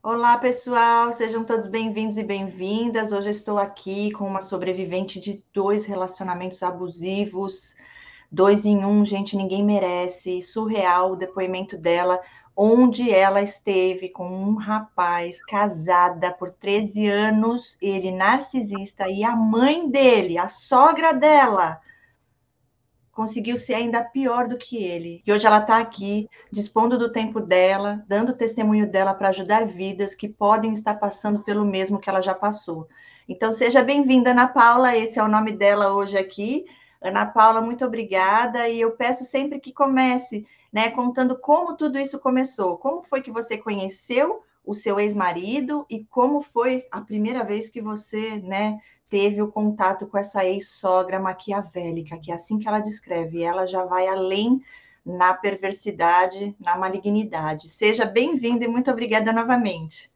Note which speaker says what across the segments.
Speaker 1: Olá, pessoal, sejam todos bem-vindos e bem-vindas. Hoje eu estou aqui com uma sobrevivente de dois relacionamentos abusivos, dois em um, gente, ninguém merece. Surreal o depoimento dela, onde ela esteve com um rapaz casada por 13 anos, ele narcisista, e a mãe dele, a sogra dela, conseguiu ser ainda pior do que ele. E hoje ela está aqui, dispondo do tempo dela, dando o testemunho dela para ajudar vidas que podem estar passando pelo mesmo que ela já passou. Então, seja bem-vinda, Ana Paula, esse é o nome dela hoje aqui. Ana Paula, muito obrigada. E eu peço sempre que comece, né, contando como tudo isso começou. Como foi que você conheceu o seu ex-marido e como foi a primeira vez que você, né, teve o contato com essa ex-sogra maquiavélica, que é assim que ela descreve, ela já vai além na perversidade, na malignidade. Seja bem-vinda e muito obrigada novamente.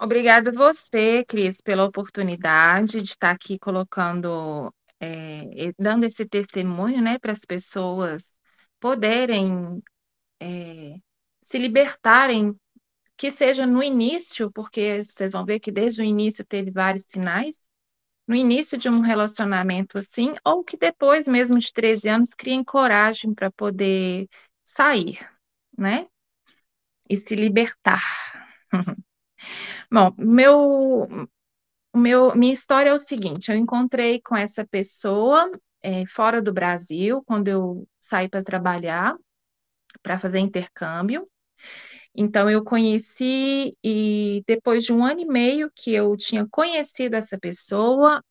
Speaker 2: Obrigada você, Cris, pela oportunidade de estar aqui colocando, dando esse testemunho, né, para as pessoas poderem, é, se libertarem, que seja no início, porque vocês vão ver que desde o início teve vários sinais, no início de um relacionamento assim, ou que depois mesmo de 13 anos criem coragem para poder sair, né, e se libertar. Bom, minha história é o seguinte: eu encontrei com essa pessoa fora do Brasil, quando eu saí para trabalhar, para fazer intercâmbio. Então, eu conheci, e depois de um ano e meio que eu tinha conhecido essa pessoa,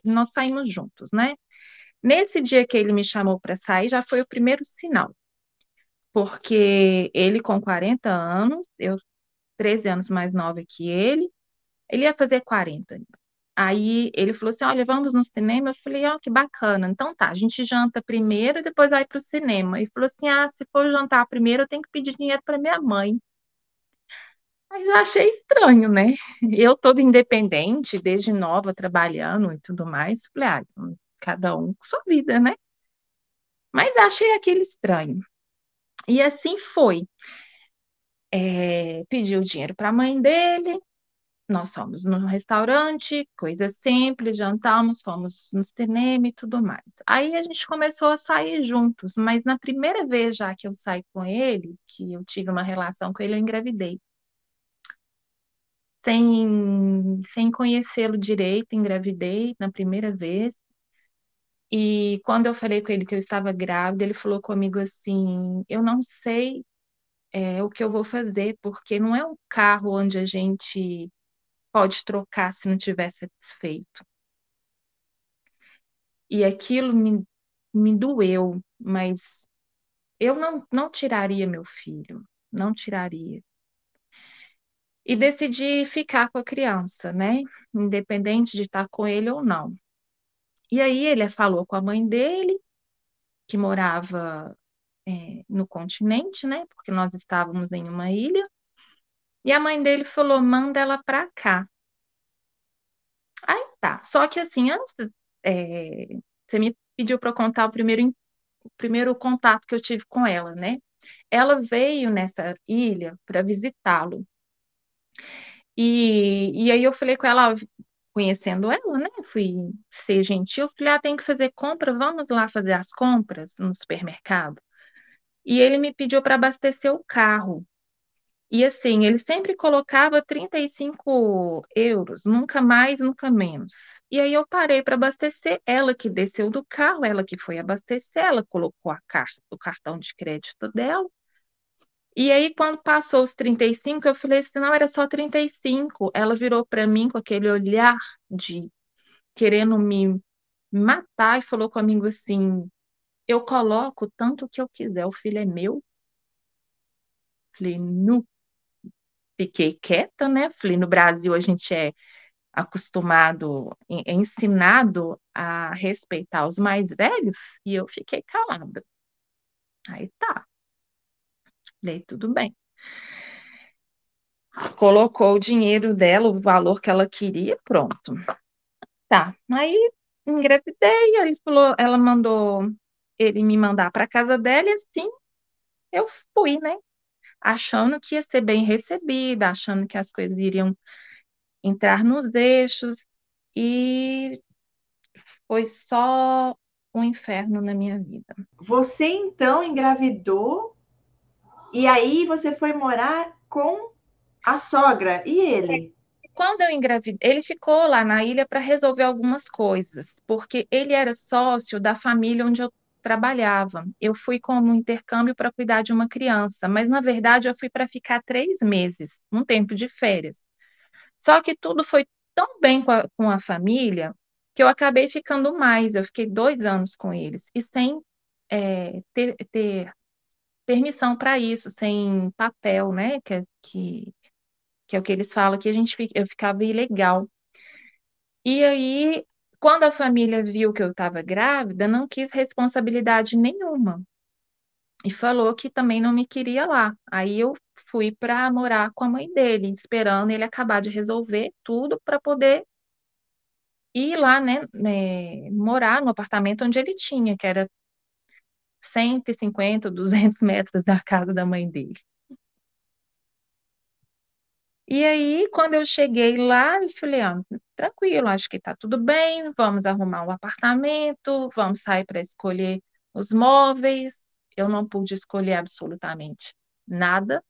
Speaker 2: nós saímos juntos, né? Nesse dia que ele me chamou para sair, já foi o primeiro sinal, porque ele com 40 anos, eu 13 anos mais nova que ele ia fazer 40. Aí ele falou assim: Olha, vamos no cinema. Eu falei: Ó, que bacana. Então tá, a gente janta primeiro e depois vai pro cinema. E falou assim: Ah, se for jantar primeiro, eu tenho que pedir dinheiro para minha mãe. Aí eu achei estranho, né? Eu toda independente, desde nova, trabalhando e tudo mais. Falei: Ah, cada um com sua vida, né? Mas achei aquele estranho. E assim foi. Pediu dinheiro para a mãe dele. Nós fomos no restaurante, coisa simples, jantamos, fomos no cinema e tudo mais. Aí a gente começou a sair juntos, mas na primeira vez já que eu saí com ele, que eu tive uma relação com ele, eu engravidei. Sem conhecê-lo direito, engravidei na primeira vez. E quando eu falei com ele que eu estava grávida, ele falou comigo assim: Eu não sei, o que eu vou fazer, porque não é um carro onde a gente pode trocar se não tiver satisfeito. E aquilo me doeu, mas eu não tiraria meu filho, não tiraria. E decidi ficar com a criança, né? Independente de estar com ele ou não. E aí ele falou com a mãe dele, que morava, no continente, né? Porque nós estávamos em uma ilha. E a mãe dele falou: manda ela pra cá. Aí tá. Só que assim, antes, é, você me pediu para contar o primeiro contato que eu tive com ela, né? Ela veio nessa ilha para visitá-lo. E aí eu falei com ela, conhecendo ela, né? Fui ser gentil, falei, tem que fazer compra, vamos lá fazer as compras no supermercado. E ele me pediu para abastecer o carro. E assim, ele sempre colocava 35 euros, nunca mais, nunca menos. E aí eu parei para abastecer, ela que desceu do carro, ela que foi abastecer, ela colocou a caixa, o cartão de crédito dela. E aí, quando passou os 35, eu falei assim, não, era só 35. Ela virou para mim com aquele olhar de querendo me matar e falou comigo assim, eu coloco tanto que eu quiser, o filho é meu. Falei, nu, fiquei quieta, né? Falei, no Brasil a gente é acostumado, é ensinado a respeitar os mais velhos, e eu fiquei calada. Aí tá, falei, tudo bem. Colocou o dinheiro dela, o valor que ela queria, pronto. Tá. Aí engravidei, aí falou, ela mandou ele me mandar para casa dela e assim eu fui, né? achando que ia ser bem recebida, achando que as coisas iriam entrar nos eixos, e foi só um inferno na minha vida.
Speaker 1: Você então engravidou e aí você foi morar com a sogra e ele?
Speaker 2: Quando eu engravidei, ele ficou lá na ilha para resolver algumas coisas, porque ele era sócio da família onde eu trabalhava. Eu fui como intercâmbio para cuidar de uma criança, mas na verdade eu fui para ficar 3 meses, um tempo de férias. Só que tudo foi tão bem com a família que eu acabei ficando mais. Eu fiquei 2 anos com eles e sem ter permissão para isso, sem papel, né? Que é o que eles falam, que eu ficava ilegal. E aí, quando a família viu que eu estava grávida, não quis responsabilidade nenhuma e falou que também não me queria lá. Aí eu fui para morar com a mãe dele, esperando ele acabar de resolver tudo para poder ir lá, né, morar no apartamento onde ele tinha, que era 150, 200 metros da casa da mãe dele. E aí, quando eu cheguei lá, eu falei, tranquilo, acho que tá tudo bem, vamos arrumar um apartamento, vamos sair para escolher os móveis. Eu não pude escolher absolutamente nada,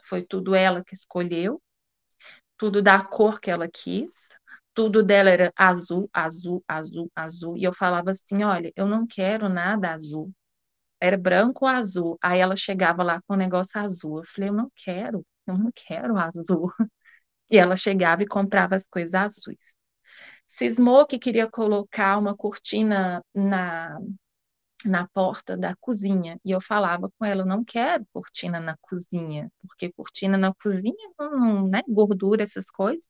Speaker 2: foi tudo ela que escolheu, tudo da cor que ela quis, tudo dela era azul, azul, azul, azul. E eu falava assim, olha, eu não quero nada azul. Era branco ou azul. Aí ela chegava lá com o negócio azul. Eu falei, eu não quero azul. E ela chegava e comprava as coisas azuis. Cismou que queria colocar uma cortina na porta da cozinha. E eu falava com ela, não quero cortina na cozinha, porque cortina na cozinha não, né, gordura, essas coisas.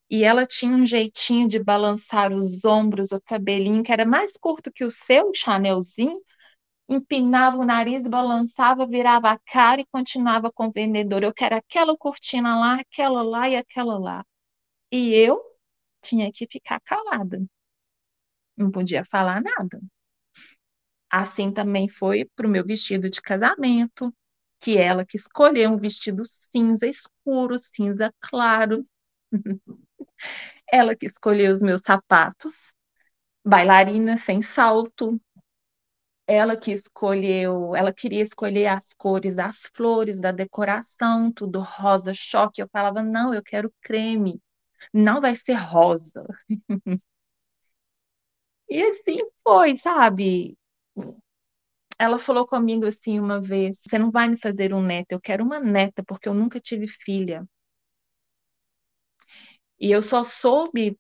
Speaker 2: E ela tinha um jeitinho de balançar os ombros, o cabelinho, que era mais curto que o seu, Chanelzinho, empinava o nariz, balançava, virava a cara e continuava com o vendedor. Eu quero aquela cortina lá, aquela lá e aquela lá. E eu tinha que ficar calada, não podia falar nada. Assim também foi para o meu vestido de casamento, que ela que escolheu um vestido cinza escuro, cinza claro. Ela que escolheu os meus sapatos, bailarina sem salto. Ela que escolheu, ela queria escolher as cores das flores, da decoração, tudo rosa choque. Eu falava, não, eu quero creme, não vai ser rosa. E assim foi, sabe? Ela falou comigo assim uma vez: Você não vai me fazer um neto, eu quero uma neta, porque eu nunca tive filha. E eu só soube,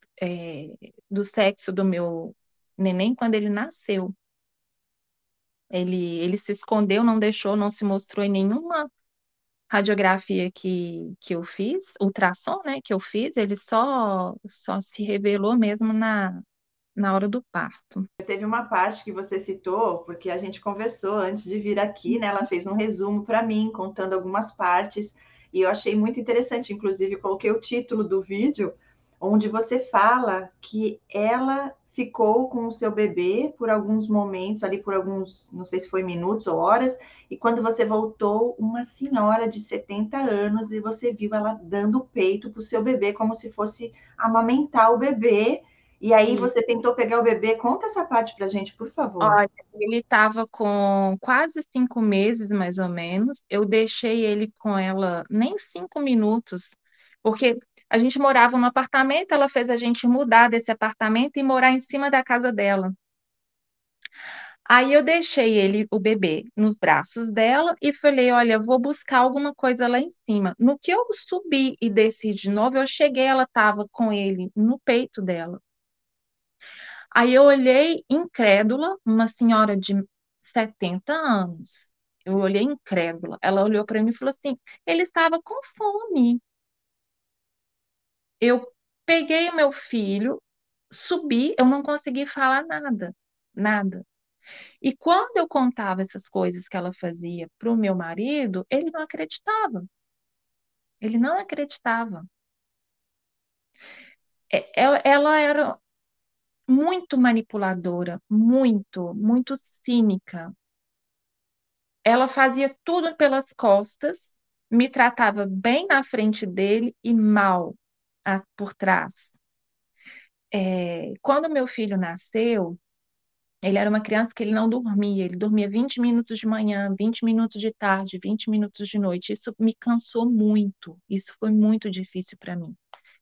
Speaker 2: do sexo do meu neném quando ele nasceu. Ele se escondeu, não deixou, não se mostrou em nenhuma radiografia que eu fiz, ultrassom, né, que eu fiz, ele só se revelou mesmo na hora do parto.
Speaker 1: Teve uma parte que você citou, porque a gente conversou antes de vir aqui, né? Ela fez um resumo para mim, contando algumas partes, e eu achei muito interessante. Inclusive, coloquei o título do vídeo, onde você fala que ela ficou com o seu bebê por alguns momentos, ali por alguns, não sei se foi minutos ou horas, e quando você voltou, uma senhora de 70 anos, e você viu ela dando o peito para o seu bebê, como se fosse amamentar o bebê. E aí
Speaker 2: Isso.
Speaker 1: você tentou pegar o bebê. Conta essa parte pra gente, por favor.
Speaker 2: Olha, ele estava com quase 5 meses, mais ou menos. Eu deixei ele com ela nem 5 minutos, porque a gente morava num apartamento, ela fez a gente mudar desse apartamento e morar em cima da casa dela. Aí eu deixei ele, o bebê, nos braços dela e falei, olha, vou buscar alguma coisa lá em cima. No que eu subi e desci de novo, eu cheguei, ela estava com ele no peito dela. Aí eu olhei incrédula, uma senhora de 70 anos. Eu olhei incrédula. Ela olhou para mim e falou assim: ele estava com fome. Eu peguei o meu filho, subi, eu não consegui falar nada, nada. E quando eu contava essas coisas que ela fazia para o meu marido, ele não acreditava. Ele não acreditava. Ela era muito manipuladora, muito, muito cínica. Ela fazia tudo pelas costas, me tratava bem na frente dele e mal por trás. Quando meu filho nasceu, ele era uma criança que ele não dormia. Ele dormia 20 minutos de manhã, 20 minutos de tarde, 20 minutos de noite. Isso me cansou muito. Isso foi muito difícil para mim.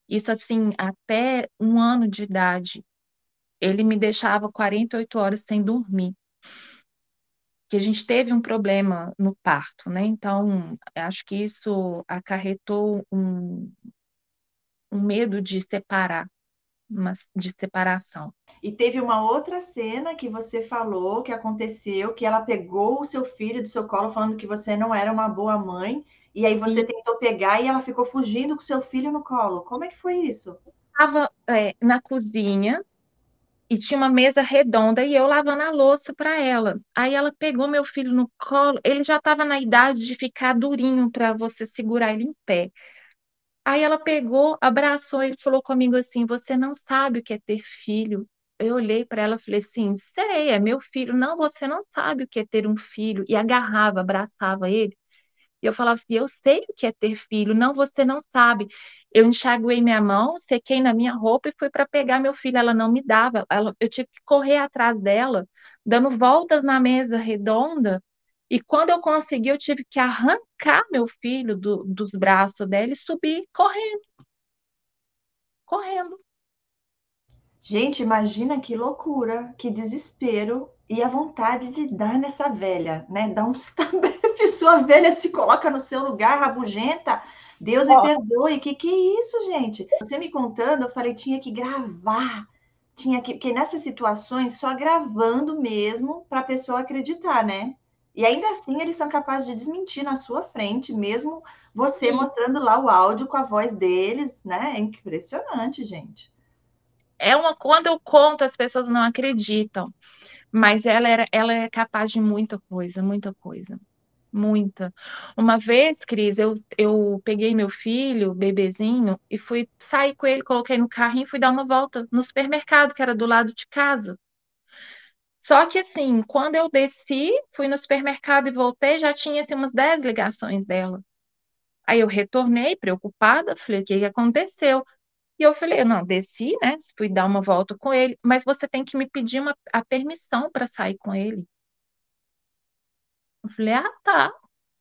Speaker 2: Isso, assim, até 1 ano de idade. Ele me deixava 48 horas sem dormir. Que a gente teve um problema no parto, né? Então, acho que isso acarretou um medo de separar, de separação.
Speaker 1: E teve uma outra cena que você falou que aconteceu, que ela pegou o seu filho do seu colo falando que você não era uma boa mãe, e aí você
Speaker 2: E
Speaker 1: tentou pegar e ela ficou fugindo com o seu filho no colo. Como é que foi isso?
Speaker 2: estava, na cozinha e tinha uma mesa redonda e eu lavando a louça para ela. Aí ela pegou meu filho no colo, ele já estava na idade de ficar durinho para você segurar ele em pé. Aí ela pegou, abraçou ele, falou comigo assim: Você não sabe o que é ter filho. Eu olhei para ela e falei assim: Sei, é meu filho. Não, você não sabe o que é ter um filho. E agarrava, abraçava ele. E eu falava assim: Eu sei o que é ter filho. Não, você não sabe. Eu enxaguei minha mão, sequei na minha roupa e fui para pegar meu filho. Ela não me dava. Eu tive que correr atrás dela, dando voltas na mesa redonda. E quando eu consegui, eu tive que arrancar meu filho dos braços dela e subir correndo, correndo.
Speaker 1: Gente, imagina que loucura, que desespero e a vontade de dar nessa velha, né? Dar uns tabefes, sua velha se coloca no seu lugar, rabugenta. Deus me
Speaker 2: Ó,
Speaker 1: perdoe, que é isso, gente? Você me contando, eu falei, tinha que gravar, tinha que, porque nessas situações, só gravando mesmo para a pessoa acreditar, né? E ainda assim, eles são capazes de desmentir na sua frente, mesmo você
Speaker 2: sim.
Speaker 1: mostrando lá o áudio com a voz deles, né? É impressionante, gente.
Speaker 2: Quando eu conto, as pessoas não acreditam, mas ela é capaz de muita coisa. Muita. Uma vez, Cris, eu peguei meu filho, bebezinho, e fui sair com ele, coloquei no carrinho e fui dar uma volta no supermercado, que era do lado de casa. Só que assim, quando eu desci, fui no supermercado e voltei, já tinha assim, umas 10 ligações dela. Aí eu retornei, preocupada, falei, o que que aconteceu? E eu falei, não, desci, né? Fui dar uma volta com ele, mas você tem que me pedir a permissão para sair com ele. Eu falei, ah, tá,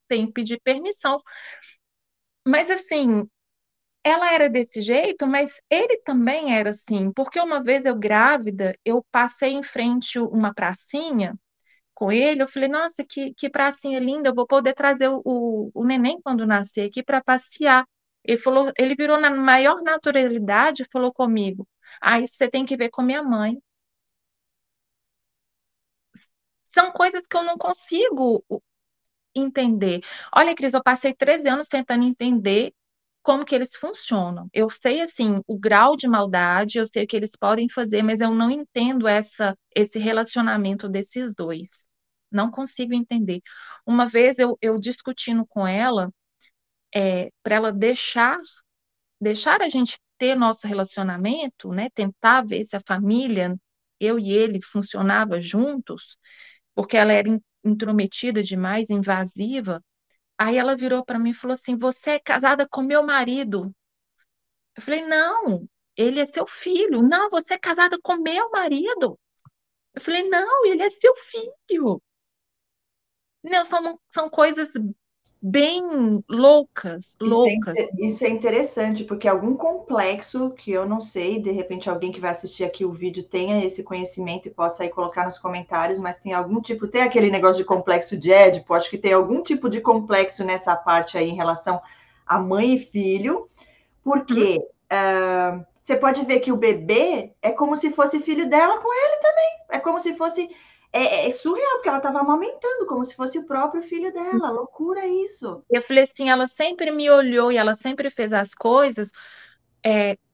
Speaker 2: tem que pedir permissão. Mas assim, ela era desse jeito, mas ele também era assim, porque uma vez eu grávida, eu passei em frente uma pracinha com ele, eu falei, nossa, que pracinha linda, eu vou poder trazer o neném quando nascer aqui para passear. Ele falou, ele virou na maior naturalidade e falou comigo, ah, isso você tem que ver com minha mãe. São coisas que eu não consigo entender. Olha, Cris, eu passei 13 anos tentando entender como que eles funcionam. Eu sei, assim, o grau de maldade, eu sei o que eles podem fazer, mas eu não entendo esse relacionamento desses dois. Não consigo entender. Uma vez eu discutindo com ela, para ela deixar a gente ter nosso relacionamento, né? Tentar ver se a família, eu e ele, funcionava juntos, porque ela era intrometida demais, invasiva. Aí ela virou para mim e falou assim: Você é casada com meu marido. Eu falei: Não, ele é seu filho. Não, você é casada com meu marido. Eu falei: Não, ele é seu filho. Não, são coisas bem loucas, loucas.
Speaker 1: Isso é interessante, porque algum complexo que eu não sei, de repente alguém que vai assistir aqui o vídeo tenha esse conhecimento e possa aí colocar nos comentários, mas tem algum tipo, tem aquele negócio de complexo de Édipo, acho que tem algum tipo de complexo nessa parte aí em relação a mãe e filho,
Speaker 2: Hum?
Speaker 1: porque você pode ver que o bebê é como se fosse filho dela com ele também, é como se fosse, é surreal, porque ela estava amamentando, como se fosse o próprio filho dela, loucura isso.
Speaker 2: Eu falei assim: ela sempre me olhou e ela sempre fez as coisas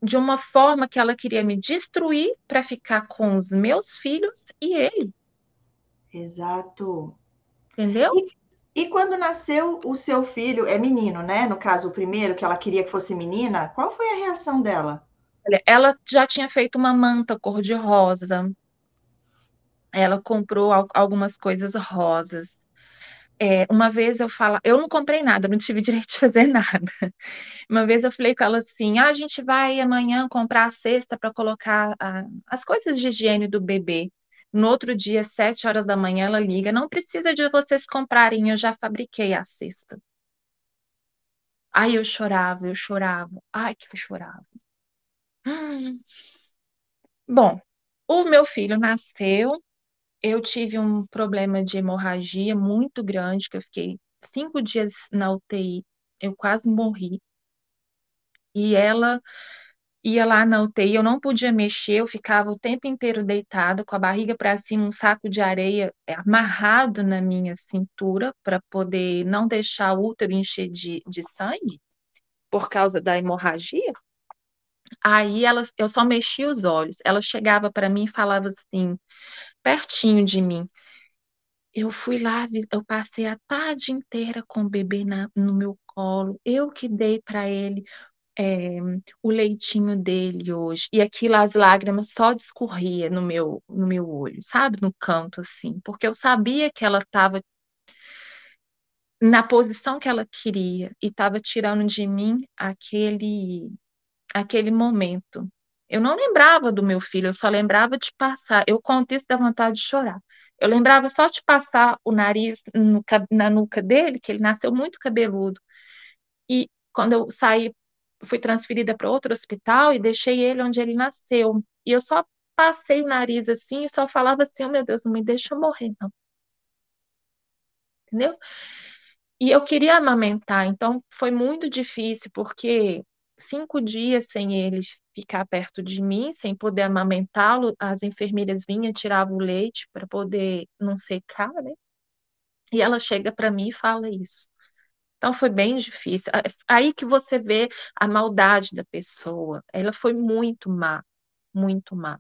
Speaker 2: de uma forma que ela queria me destruir para ficar com os meus filhos e ele,
Speaker 1: Exato.
Speaker 2: entendeu?
Speaker 1: E quando nasceu o seu filho, é menino, né? No caso, o primeiro, que ela queria que fosse menina, qual foi a reação dela?
Speaker 2: Olha, ela já tinha feito uma manta cor-de-rosa, ela comprou algumas coisas rosas. Uma vez eu não comprei nada, não tive direito de fazer nada. Uma vez eu falei com ela assim: a gente vai amanhã comprar a cesta para colocar as coisas de higiene do bebê. No outro dia, 7 horas da manhã, ela liga: não precisa de vocês comprarem, eu já fabriquei a cesta. Aí eu chorava, eu chorava. Ai, que eu chorava. Hum. Bom, o meu filho nasceu, eu tive um problema de hemorragia muito grande, que eu fiquei 5 dias na UTI, eu quase morri. E ela ia lá na UTI, eu não podia mexer, eu ficava o tempo inteiro deitada, com a barriga para cima, um saco de areia amarrado na minha cintura, para poder não deixar o útero encher de sangue, por causa da hemorragia. Aí eu só mexia os olhos. Ela chegava para mim e falava assim, pertinho de mim. Eu fui lá, eu passei a tarde inteira com o bebê no meu colo. Eu que dei para ele é, o leitinho dele hoje. E aquilo, as lágrimas só discorria no meu olho, sabe? No canto, assim. Porque eu sabia que ela estava na posição que ela queria e estava tirando de mim aquele momento. Eu não lembrava do meu filho, eu só lembrava de passar. Eu conto isso da vontade de chorar. Eu lembrava só de passar o nariz na nuca dele, que ele nasceu muito cabeludo. E quando eu saí, fui transferida para outro hospital e deixei ele onde ele nasceu. E eu só passei o nariz assim e só falava assim: oh meu Deus, não me deixa morrer, não. Entendeu? E eu queria amamentar, então foi muito difícil, porque 5 dias sem ele ficar perto de mim, sem poder amamentá-lo, as enfermeiras vinham, tiravam o leite para poder não secar, né? E ela chega para mim e fala isso. Então foi bem difícil. Aí que você vê a maldade da pessoa. Ela foi muito má, muito má.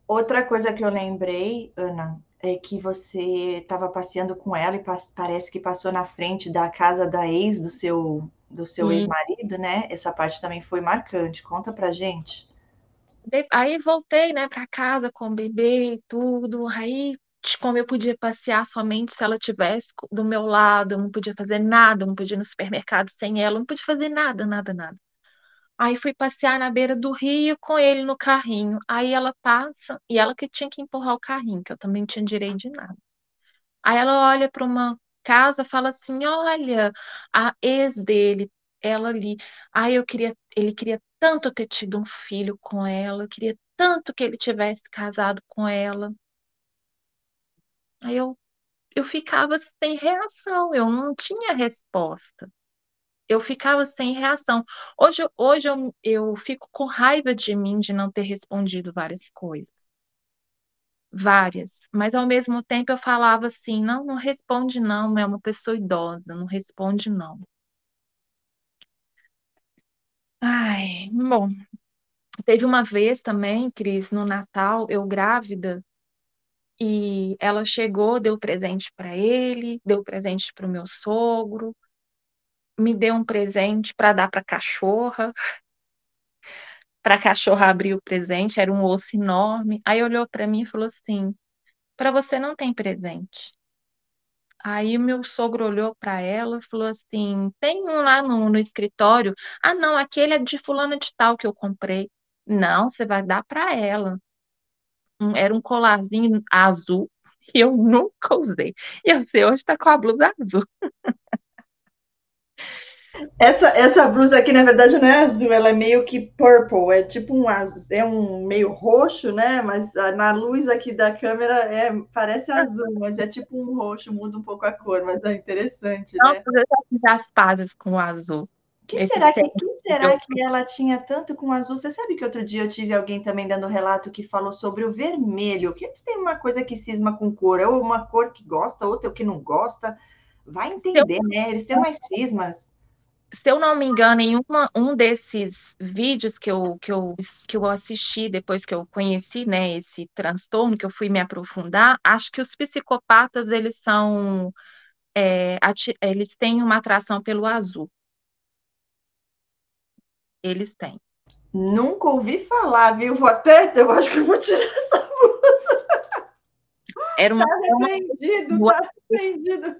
Speaker 1: Outra coisa que eu lembrei, Ana, é que você estava passeando com ela e parece que passou na frente da casa da ex do seu
Speaker 2: E
Speaker 1: ex-marido, né? Essa parte também foi marcante. Conta pra gente.
Speaker 2: aí voltei, né, para casa com o bebê e tudo. Aí, como eu podia passear somente se ela tivesse do meu lado, eu não podia fazer nada, eu não podia ir no supermercado sem ela, eu não podia fazer nada, nada, nada. Aí fui passear na beira do rio com ele no carrinho. Aí ela passa e ela que tinha que empurrar o carrinho, que eu também não tinha direito de nada. Aí ela olha para uma casa, fala assim: "Olha, a ex dele, ela ali. Aí ele queria tanto ter tido um filho com ela, eu queria tanto que ele tivesse casado com ela". Aí eu ficava sem reação, eu não tinha resposta. Eu ficava sem reação. Hoje eu fico com raiva de mim de não ter respondido várias coisas. Várias. Mas ao mesmo tempo eu falava assim: não, não responde não, é uma pessoa idosa, não responde não. Ai, bom, teve uma vez também, Cris, no Natal, eu grávida, e ela chegou, deu presente para ele, deu presente para o meu sogro, me deu um presente para dar para a cachorra abrir o presente, era um osso enorme. Aí olhou para mim e falou assim: para você não tem presente. Aí o meu sogro olhou para ela e falou assim: tem um lá no escritório. Ah, não, aquele é de fulana de tal que eu comprei. Não, você vai dar para ela. Era um colarzinho azul e eu nunca usei. E eu sei, hoje está com a blusa azul.
Speaker 1: Essa blusa aqui, na verdade, não é azul, ela é meio que purple, é tipo um azul, é um meio roxo, né? Mas na luz aqui da câmera parece azul, mas é tipo um roxo, muda um pouco a cor, mas é interessante,
Speaker 2: Não,
Speaker 1: né?
Speaker 2: eu já fiz as pazes com o azul.
Speaker 1: Que
Speaker 2: Esse
Speaker 1: será que,
Speaker 2: céu
Speaker 1: que
Speaker 2: que
Speaker 1: será
Speaker 2: eu
Speaker 1: que ela tinha tanto com azul? Você sabe que outro dia eu tive alguém também dando relato que falou sobre o vermelho, que eles têm uma coisa que cisma com cor, ou uma cor que gosta, outra que não gosta. Vai
Speaker 2: se eu
Speaker 1: entender, né? Eles têm umas cismas.
Speaker 2: se eu não me engano, em um desses vídeos que eu assisti depois que eu conheci, né, esse transtorno, que eu fui me aprofundar, acho que os psicopatas, eles têm uma atração pelo azul. Eles têm.
Speaker 1: Nunca ouvi falar, viu? Eu acho que eu vou tirar essa.
Speaker 2: Era
Speaker 1: Tá
Speaker 2: uma
Speaker 1: repreendido,
Speaker 2: rua.
Speaker 1: tá repreendido.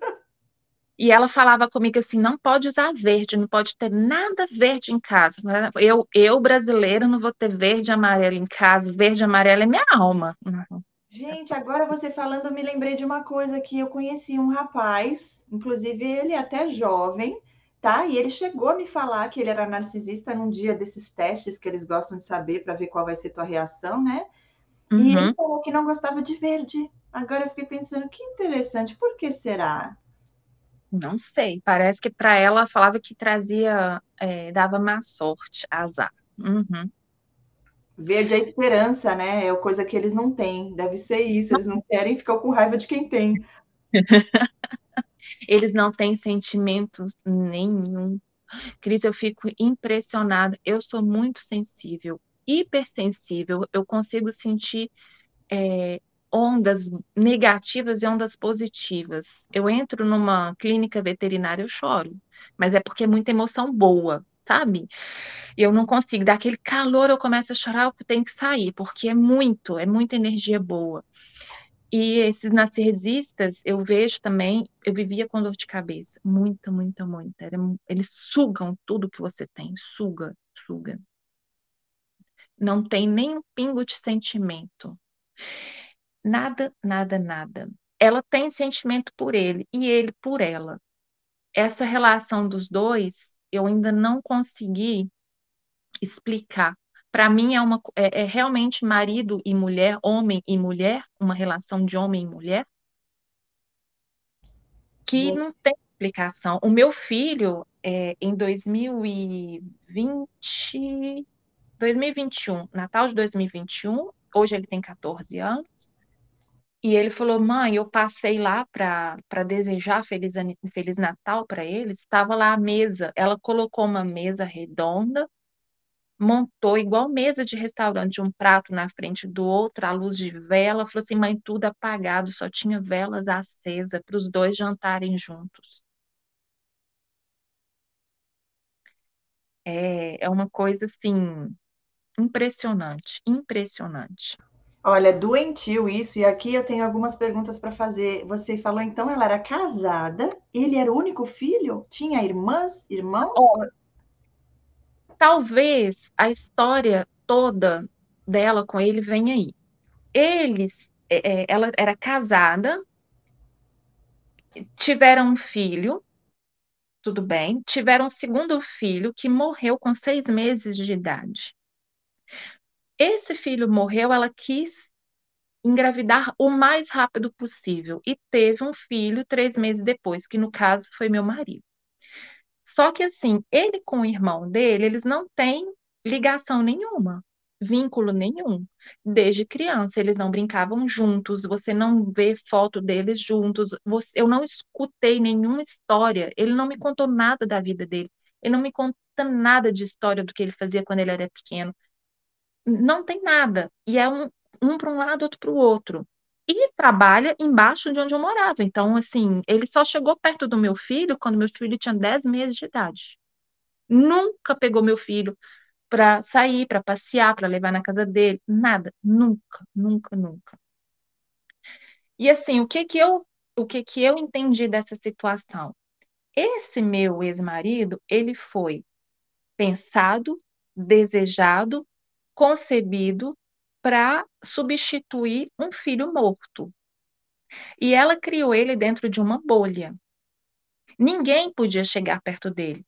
Speaker 2: E ela falava comigo assim, não pode usar verde, não pode ter nada verde em casa. Eu brasileira, não vou ter verde e amarelo em casa. Verde e amarelo é minha alma. Uhum.
Speaker 1: Gente, agora você falando, eu me lembrei de uma coisa que eu conheci um rapaz, inclusive ele é até jovem, tá? E ele chegou a me falar que ele era narcisista num dia desses testes que eles gostam de saber para ver qual vai ser tua reação, né? E ele
Speaker 2: Uhum.
Speaker 1: falou que não gostava de verde. Agora eu fiquei pensando, que interessante, por que será?
Speaker 2: Não sei, parece que para ela falava que trazia, dava má sorte, azar. Uhum.
Speaker 1: Verde é esperança, né? É coisa que eles não têm. Deve ser isso, eles não querem, ficam com raiva de quem tem.
Speaker 2: Eles não têm sentimentos nenhum. Cris, eu fico impressionada. Eu sou muito sensível, hipersensível. Eu consigo sentir ondas negativas e ondas positivas. Eu entro numa clínica veterinária, eu choro, mas é porque é muita emoção boa, sabe? E eu não consigo, dar aquele calor, eu começo a chorar, eu tenho que sair, porque é muita energia boa. E esses narcisistas, eu vejo também, eu vivia com dor de cabeça, muita, muita, muita. Eles sugam tudo que você tem, suga, suga. Não tem nem um pingo de sentimento. Nada, nada, nada. Ela tem sentimento por ele e ele por ela. Essa relação dos dois, eu ainda não consegui explicar. Para mim é realmente marido e mulher, homem e mulher, uma relação de homem e mulher que
Speaker 1: Gente,
Speaker 2: não tem explicação. O meu filho, em 2021, Natal de 2021, hoje ele tem 14 anos, e ele falou: Mãe, eu passei lá para desejar Feliz Natal para eles. Estava lá a mesa. Ela colocou uma mesa redonda, montou igual mesa de restaurante, um prato na frente do outro, à luz de vela. Falou assim: Mãe, tudo apagado, só tinha velas acesas para os dois jantarem juntos. É uma coisa assim impressionante, impressionante.
Speaker 1: olha, doentio isso, e aqui eu tenho algumas perguntas para fazer. Você falou então ela era casada, ele era o único filho? Tinha irmãs, irmãos?
Speaker 2: Ó, talvez a história toda dela com ele venha aí. Ela era casada, tiveram um filho, tudo bem, tiveram um segundo filho que morreu com 6 meses de idade. Esse filho morreu, ela quis engravidar o mais rápido possível e teve um filho 3 meses depois, que no caso foi meu marido. Só que assim, ele com o irmão dele, eles não têm ligação nenhuma, vínculo nenhum. Desde criança, eles não brincavam juntos, você não vê foto deles juntos, eu não escutei nenhuma história, ele não me contou nada da vida dele, ele não me conta nada de história do que ele fazia quando ele era pequeno. Não tem nada. E é um para um lado, outro para o outro. E trabalha embaixo de onde eu morava. Então, assim, ele só chegou perto do meu filho quando meu filho tinha 10 meses de idade. Nunca pegou meu filho para sair, para passear, para levar na casa dele. Nada. Nunca, nunca, nunca. E assim, o que que eu entendi dessa situação? Esse meu ex-marido, ele foi pensado, desejado, concebido para substituir um filho morto. E ela criou ele dentro de uma bolha. Ninguém podia chegar perto dele.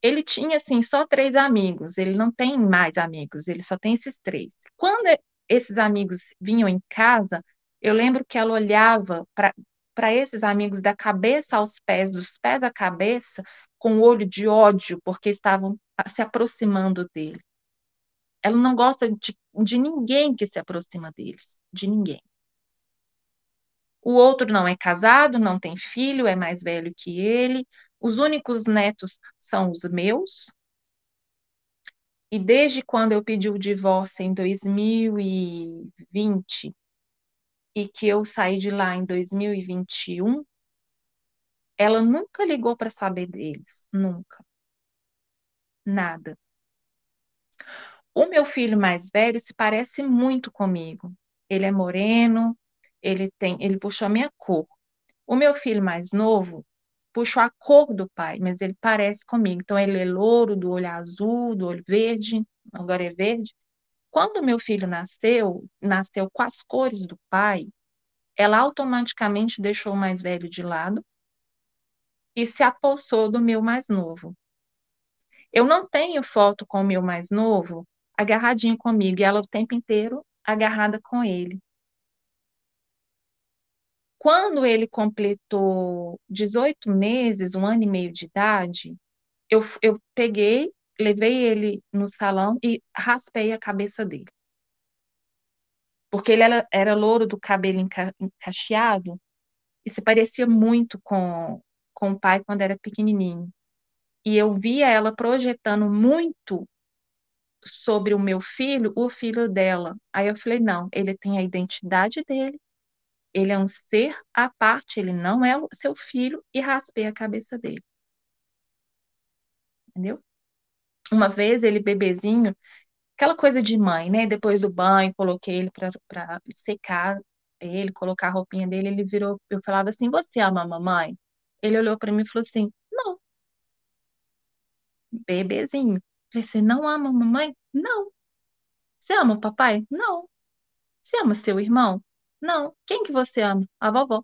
Speaker 2: Ele tinha, assim, só 3 amigos. Ele não tem mais amigos, ele só tem esses 3. Quando esses amigos vinham em casa, eu lembro que ela olhava para esses amigos da cabeça aos pés, dos pés à cabeça, com o olho de ódio, porque estavam se aproximando dele. Ela não gosta de ninguém que se aproxima deles, de ninguém. O outro não é casado, não tem filho, é mais velho que ele. Os únicos netos são os meus. E desde quando eu pedi o divórcio em 2020 e que eu saí de lá em 2021, ela nunca ligou para saber deles, nunca, nada. O meu filho mais velho se parece muito comigo. Ele é moreno, ele puxou a minha cor. O meu filho mais novo puxou a cor do pai, mas ele parece comigo. Então, ele é louro, do olho azul, do olho verde, agora é verde. Quando o meu filho nasceu com as cores do pai, ela automaticamente deixou o mais velho de lado e se apossou do meu mais novo. Eu não tenho foto com o meu mais novo agarradinho comigo e ela o tempo inteiro agarrada com ele. Quando ele completou 18 meses, um ano e meio de idade, eu peguei, levei ele no salão e raspei a cabeça dele. Porque ele era louro do cabelo cacheado e se parecia muito com o pai quando era pequenininho. E eu via ela projetando muito sobre o filho dela. Aí eu falei, não, ele tem a identidade dele, ele é um ser à parte, ele não é o seu filho, e raspei a cabeça dele, entendeu? Uma vez ele bebezinho, aquela coisa de mãe, né? Depois do banho, coloquei ele para secar ele, colocar a roupinha dele, ele virou, eu falava assim, você ama a mamãe? Ele olhou para mim e falou assim, não, bebezinho. Eu falei, você não ama a mamãe? Não. Você ama o papai? Não. Você ama seu irmão? Não. Quem que você ama? A vovó.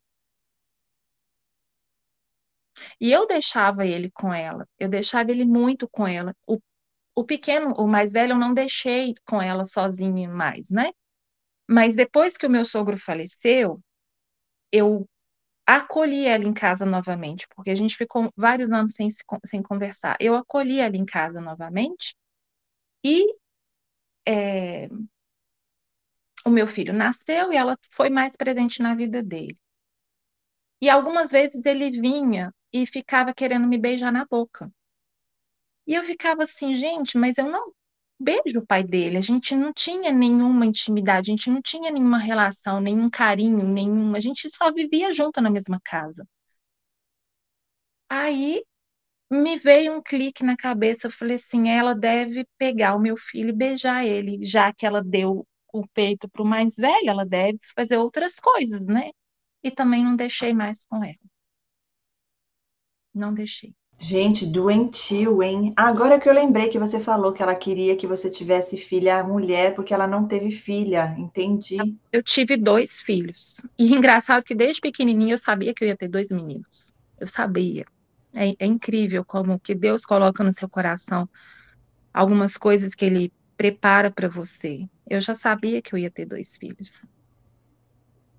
Speaker 2: E eu deixava ele com ela. Eu deixava ele muito com ela. O pequeno, o mais velho, eu não deixei com ela sozinho mais, né? Mas depois que o meu sogro faleceu, eu acolhi ela em casa novamente, porque a gente ficou vários anos sem conversar. Eu acolhi ela em casa novamente e é, o meu filho nasceu e ela foi mais presente na vida dele. E algumas vezes ele vinha e ficava querendo me beijar na boca. E eu ficava assim, gente, mas eu não beijo o pai dele. A gente não tinha nenhuma intimidade, a gente não tinha nenhuma relação, nenhum carinho, nenhum. A gente só vivia junto na mesma casa. Aí me veio um clique na cabeça, eu falei assim, ela deve pegar o meu filho e beijar ele, já que ela deu o peito para o mais velho, ela deve fazer outras coisas, né? E também não deixei mais com ela. Não deixei.
Speaker 1: Gente, doentio, hein? Agora que eu lembrei que você falou que ela queria que você tivesse filha mulher porque ela não teve filha. Entendi.
Speaker 2: Eu tive dois filhos. E engraçado que desde pequenininho eu sabia que eu ia ter dois meninos. Eu sabia. É incrível como que Deus coloca no seu coração algumas coisas que Ele prepara para você. Eu já sabia que eu ia ter dois filhos.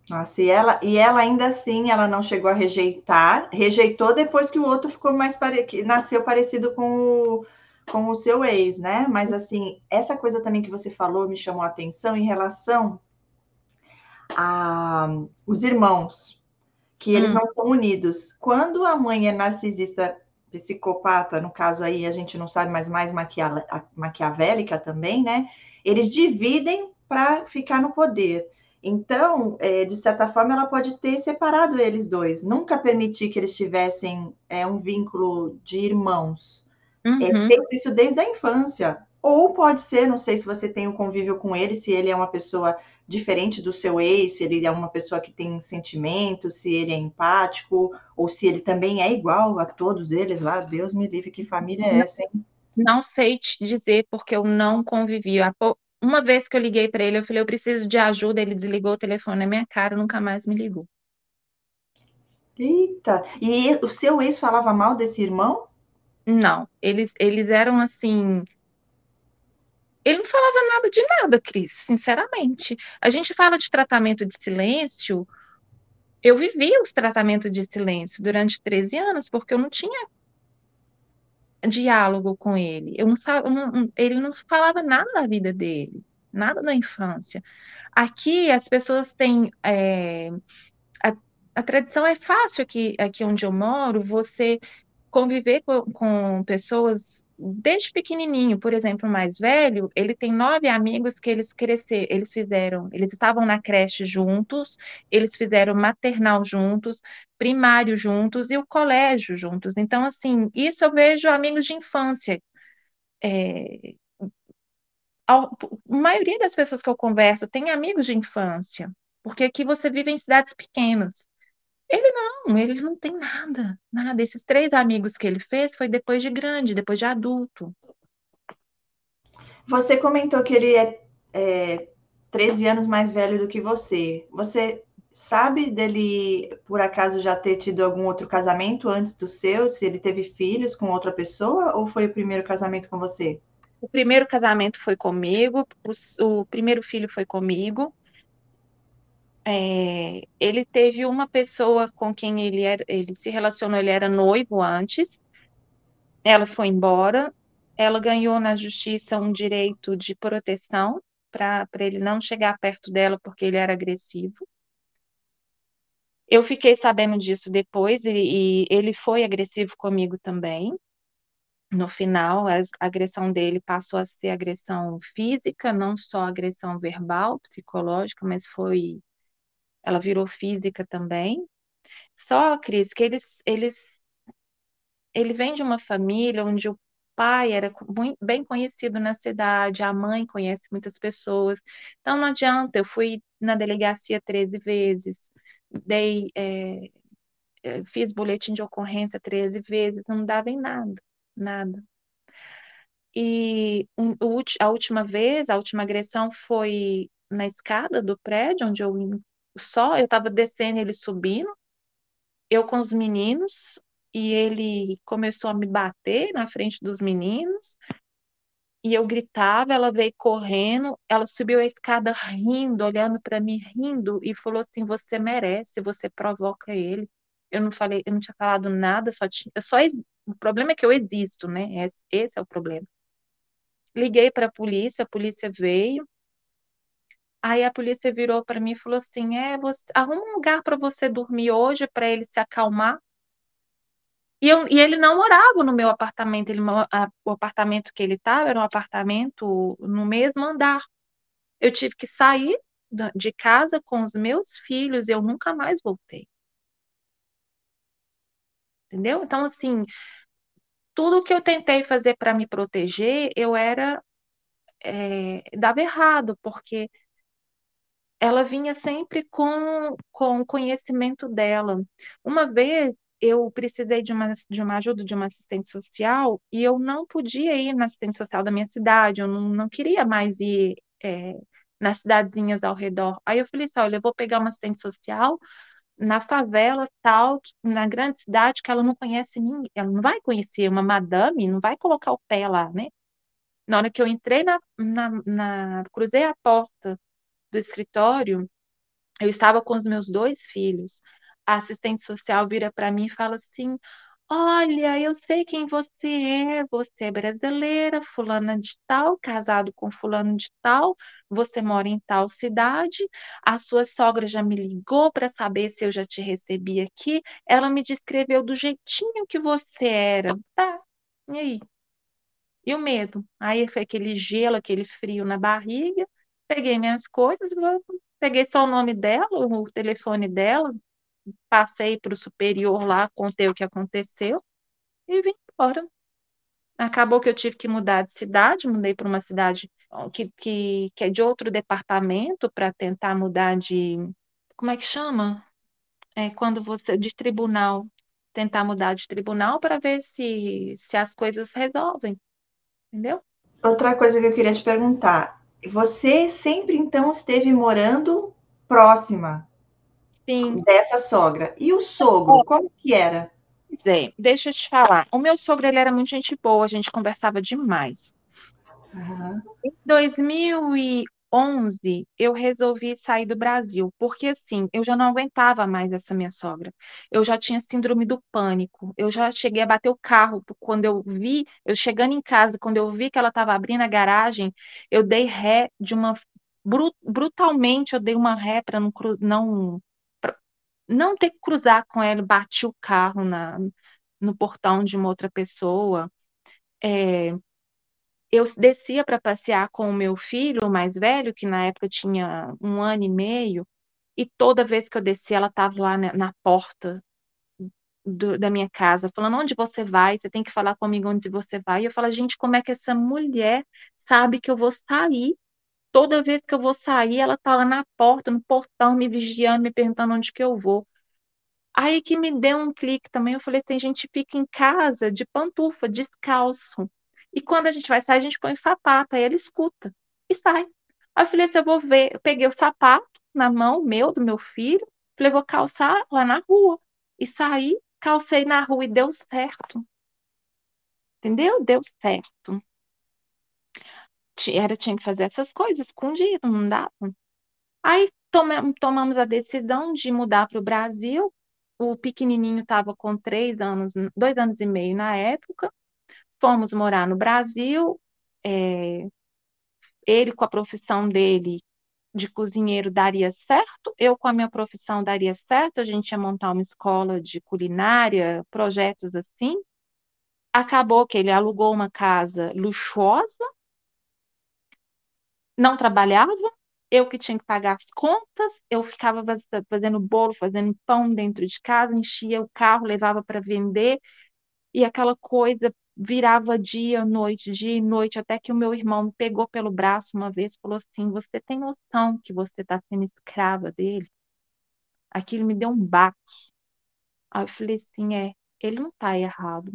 Speaker 1: Nossa, e ela ainda assim, ela não chegou a rejeitar, rejeitou depois que o outro ficou que nasceu parecido com o seu ex, né? Mas assim, essa coisa também que você falou me chamou a atenção em relação a os irmãos, que eles
Speaker 2: Hum,
Speaker 1: não são unidos. Quando a mãe é narcisista, psicopata, no caso aí a gente não sabe, mas mais maquiavélica também, né? Eles dividem para ficar no poder. Então, de certa forma, ela pode ter separado eles dois, nunca permitir que eles tivessem um vínculo de irmãos. É
Speaker 2: uhum.
Speaker 1: feito isso desde a infância. Ou pode ser, não sei se você tem o convívio com ele, se ele é uma pessoa diferente do seu ex, se ele é uma pessoa que tem sentimentos, se ele é empático, ou se ele também é igual a todos eles lá. Deus me livre, que família é
Speaker 2: Não,
Speaker 1: essa, hein?
Speaker 2: não sei te dizer porque eu não convivi. Uma vez que eu liguei para ele, eu falei, eu preciso de ajuda. Ele desligou o telefone na minha cara, nunca mais me ligou.
Speaker 1: Eita! E o seu ex falava mal desse irmão?
Speaker 2: Não, eles eram assim. Ele não falava nada de nada, Cris, sinceramente. A gente fala de tratamento de silêncio. Eu vivi os tratamentos de silêncio durante 13 anos, porque eu não tinha diálogo com ele. Eu não, ele não falava nada da vida dele, nada da infância. Aqui as pessoas têm. A, a tradição é fácil aqui onde eu moro, você conviver com pessoas desde pequenininho. Por exemplo, o mais velho, ele tem 9 amigos que eles estavam na creche juntos, eles fizeram maternal juntos, primário juntos e o colégio juntos. Então, assim, isso eu vejo amigos de infância. É, a maioria das pessoas que eu converso tem amigos de infância. porque aqui você vive em cidades pequenas. Ele não tem nada, nada. Esses três amigos que ele fez foi depois de grande, depois de adulto.
Speaker 1: Você comentou que ele é 13 anos mais velho do que você. Você sabe dele, por acaso, já ter tido algum outro casamento antes do seu? Se ele teve filhos com outra pessoa ou foi o primeiro casamento com você?
Speaker 2: O primeiro casamento foi comigo, o primeiro filho foi comigo. Ele teve uma pessoa com quem ele se relacionou, ele era noivo antes. Ela foi embora, ela ganhou na justiça um direito de proteção para ele não chegar perto dela porque ele era agressivo. Eu fiquei sabendo disso depois e ele foi agressivo comigo também. No final, a agressão dele passou a ser agressão física, não só agressão verbal, psicológica, mas ela virou física também. Só, Cris, que ele vem de uma família onde o pai era bem conhecido na cidade, a mãe conhece muitas pessoas. Então não adianta, eu fui na delegacia 13 vezes, fiz boletim de ocorrência 13 vezes, não dava em nada, nada. E a última agressão foi na escada do prédio, onde eu estava descendo, ele subindo, eu com os meninos, e ele começou a me bater na frente dos meninos, e eu gritava, ela veio correndo, ela subiu a escada rindo, olhando para mim, rindo, e falou assim: Você merece, você provoca ele. Eu não falei, eu não tinha falado nada, o problema é que eu existo, né? Esse é o problema. Liguei para a polícia veio. Aí a polícia virou para mim e falou assim: arruma um lugar para você dormir hoje para ele se acalmar. E ele não morava no meu apartamento, o apartamento que ele estava era um apartamento no mesmo andar. Eu tive que sair de casa com os meus filhos e eu nunca mais voltei. Entendeu? Então, assim, tudo que eu tentei fazer para me proteger, dava errado, porque ela vinha sempre com o conhecimento dela. Uma vez eu precisei de uma ajuda de uma assistente social e eu não podia ir na assistente social da minha cidade, eu não queria mais ir nas cidadezinhas ao redor. Aí eu falei assim, olha, eu vou pegar uma assistente social na favela tal, na grande cidade que ela não conhece ninguém, ela não vai conhecer uma madame, não vai colocar o pé lá, né? Na hora que eu entrei cruzei a porta do escritório, eu estava com os meus dois filhos. A assistente social vira para mim e fala assim: Olha, eu sei quem você é brasileira, fulana de tal, casado com fulano de tal, você mora em tal cidade, a sua sogra já me ligou para saber se eu já te recebi aqui, ela me descreveu do jeitinho que você era. Tá, e aí? E o medo? Aí foi aquele gelo, aquele frio na barriga. Peguei minhas coisas, peguei só o nome dela, o telefone dela, passei para o superior lá, contei o que aconteceu e vim embora. Acabou que eu tive que mudar de cidade, mudei para uma cidade que é de outro departamento para tentar mudar de. Como é que chama? Quando você. De tribunal. Tentar mudar de tribunal para ver se as coisas resolvem, entendeu?
Speaker 1: Outra coisa que eu queria te perguntar: você sempre então esteve morando próxima
Speaker 2: Sim.
Speaker 1: dessa sogra? E o sogro, como que era?
Speaker 2: Deixa eu te falar. O meu sogro, ele era muito gente boa, a gente conversava demais.
Speaker 1: Uhum.
Speaker 2: Em 2011, eu resolvi sair do Brasil, porque assim, eu já não aguentava mais essa minha sogra. Eu já tinha síndrome do pânico. Eu já cheguei a bater o carro quando eu chegando em casa, quando eu vi que ela estava abrindo a garagem, eu dei ré brutalmente, eu dei uma ré para pra não ter que cruzar com ela, bati o carro no portão de uma outra pessoa. É, eu descia para passear com o meu filho, o mais velho, que na época tinha 1 ano e meio, e toda vez que eu descia, ela estava lá na porta da minha casa, falando: Onde você vai? Você tem que falar comigo onde você vai. E eu falo: Gente, como é que essa mulher sabe que eu vou sair? Toda vez que eu vou sair, ela tá lá na porta, no portão, me vigiando, me perguntando onde que eu vou. Aí que me deu um clique também, eu falei assim, a gente fica em casa de pantufa, descalço. E quando a gente vai sair, a gente põe o sapato, aí ela escuta e sai. Aí eu falei assim, eu vou ver, eu peguei o sapato na mão, meu, do meu filho, falei, vou calçar lá na rua. E saí, calcei na rua e deu certo, entendeu? Deu certo. Tinha que fazer essas coisas escondido, não dava. Aí tomamos a decisão de mudar para o Brasil. O pequenininho estava com 3 anos, 2 anos e meio na época. Fomos morar no Brasil. É, ele, com a profissão dele de cozinheiro, daria certo. Eu, com a minha profissão, daria certo. A gente ia montar uma escola de culinária, projetos assim. Acabou que ele alugou uma casa luxuosa, não trabalhava, eu que tinha que pagar as contas, eu ficava fazendo bolo, fazendo pão dentro de casa, enchia o carro, levava para vender, e aquela coisa virava dia e noite, até que o meu irmão me pegou pelo braço uma vez e falou assim: Você tem noção que você está sendo escrava dele? Aquilo me deu um baque. Aí eu falei assim: ele não está errado.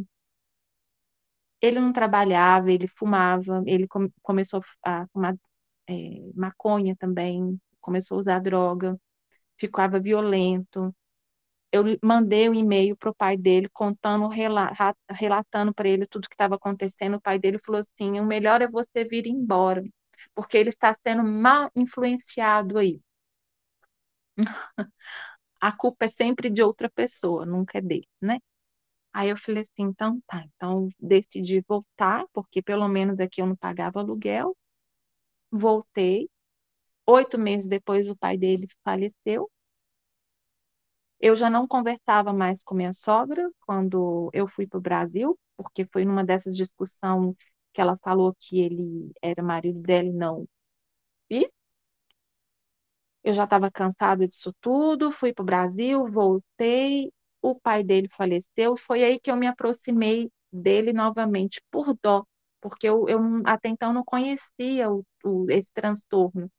Speaker 2: Ele não trabalhava, ele fumava, ele começou a fumar maconha também, começou a usar droga, ficava violento. Eu mandei um e-mail pro pai dele contando, relatando para ele tudo que estava acontecendo. O pai dele falou assim: o melhor é você vir embora, porque ele está sendo mal influenciado aí. A culpa é sempre de outra pessoa, nunca é dele, né? Aí eu falei assim, então tá, então decidi voltar, porque pelo menos aqui eu não pagava aluguel. Voltei. 8 meses depois o pai dele faleceu. Eu já não conversava mais com minha sogra quando eu fui para o Brasil, porque foi numa dessas discussões que ela falou que ele era marido dela e não. E eu já estava cansada disso tudo, fui para o Brasil, voltei, o pai dele faleceu, foi aí que eu me aproximei dele novamente, por dó, porque eu até então não conhecia esse transtorno.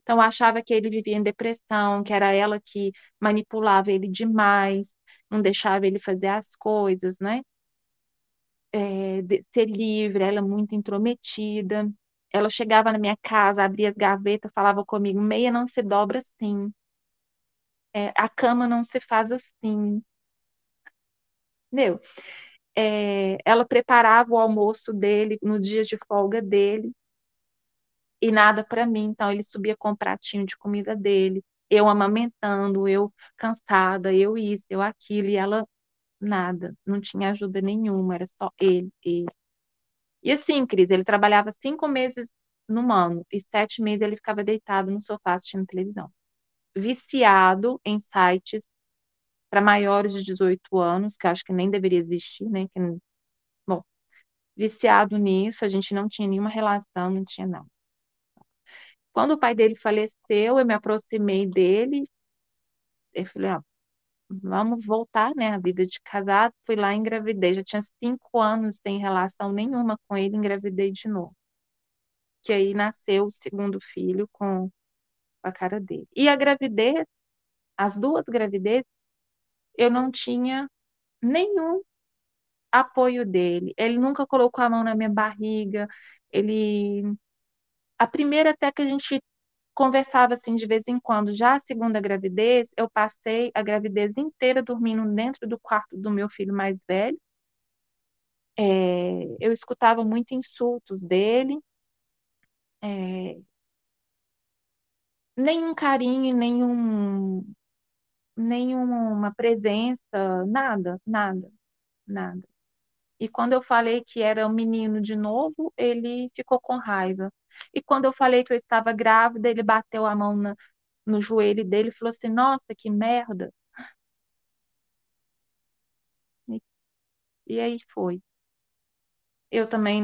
Speaker 2: Então, eu achava que ele vivia em depressão, que era ela que manipulava ele demais, não deixava ele fazer as coisas, né? Ser livre, ela muito intrometida. Ela chegava na minha casa, abria as gavetas, falava comigo: meia não se dobra assim, a cama não se faz assim. Meu, ela preparava o almoço dele no dia de folga dele e nada para mim. Então, ele subia com o pratinho de comida dele, eu amamentando, eu cansada, eu isso, eu aquilo, e ela nada, não tinha ajuda nenhuma, era só ele, ele. E assim, Cris, ele trabalhava 5 meses no ano e 7 meses ele ficava deitado no sofá assistindo televisão. Viciado em sites para maiores de 18 anos, que eu acho que nem deveria existir, né? Bom, viciado nisso, a gente não tinha nenhuma relação, não tinha nada. Quando o pai dele faleceu, eu me aproximei dele, eu falei, ó, vamos voltar, né, à vida de casado. Fui lá e engravidei. Já tinha 5 anos sem relação nenhuma com ele, engravidei de novo. Que aí nasceu o segundo filho com a cara dele. E a gravidez, as duas gravidezes, eu não tinha nenhum apoio dele. Ele nunca colocou a mão na minha barriga. Ele, a primeira até que a gente conversava assim de vez em quando. Já a segunda gravidez, eu passei a gravidez inteira dormindo dentro do quarto do meu filho mais velho. Eu escutava muito insultos dele, é, nenhum carinho, nenhuma presença, nada, nada, nada. E quando eu falei que era um menino de novo, ele ficou com raiva. E quando eu falei que eu estava grávida, ele bateu a mão no joelho dele e falou assim: Nossa, que merda! E, e aí foi. Eu também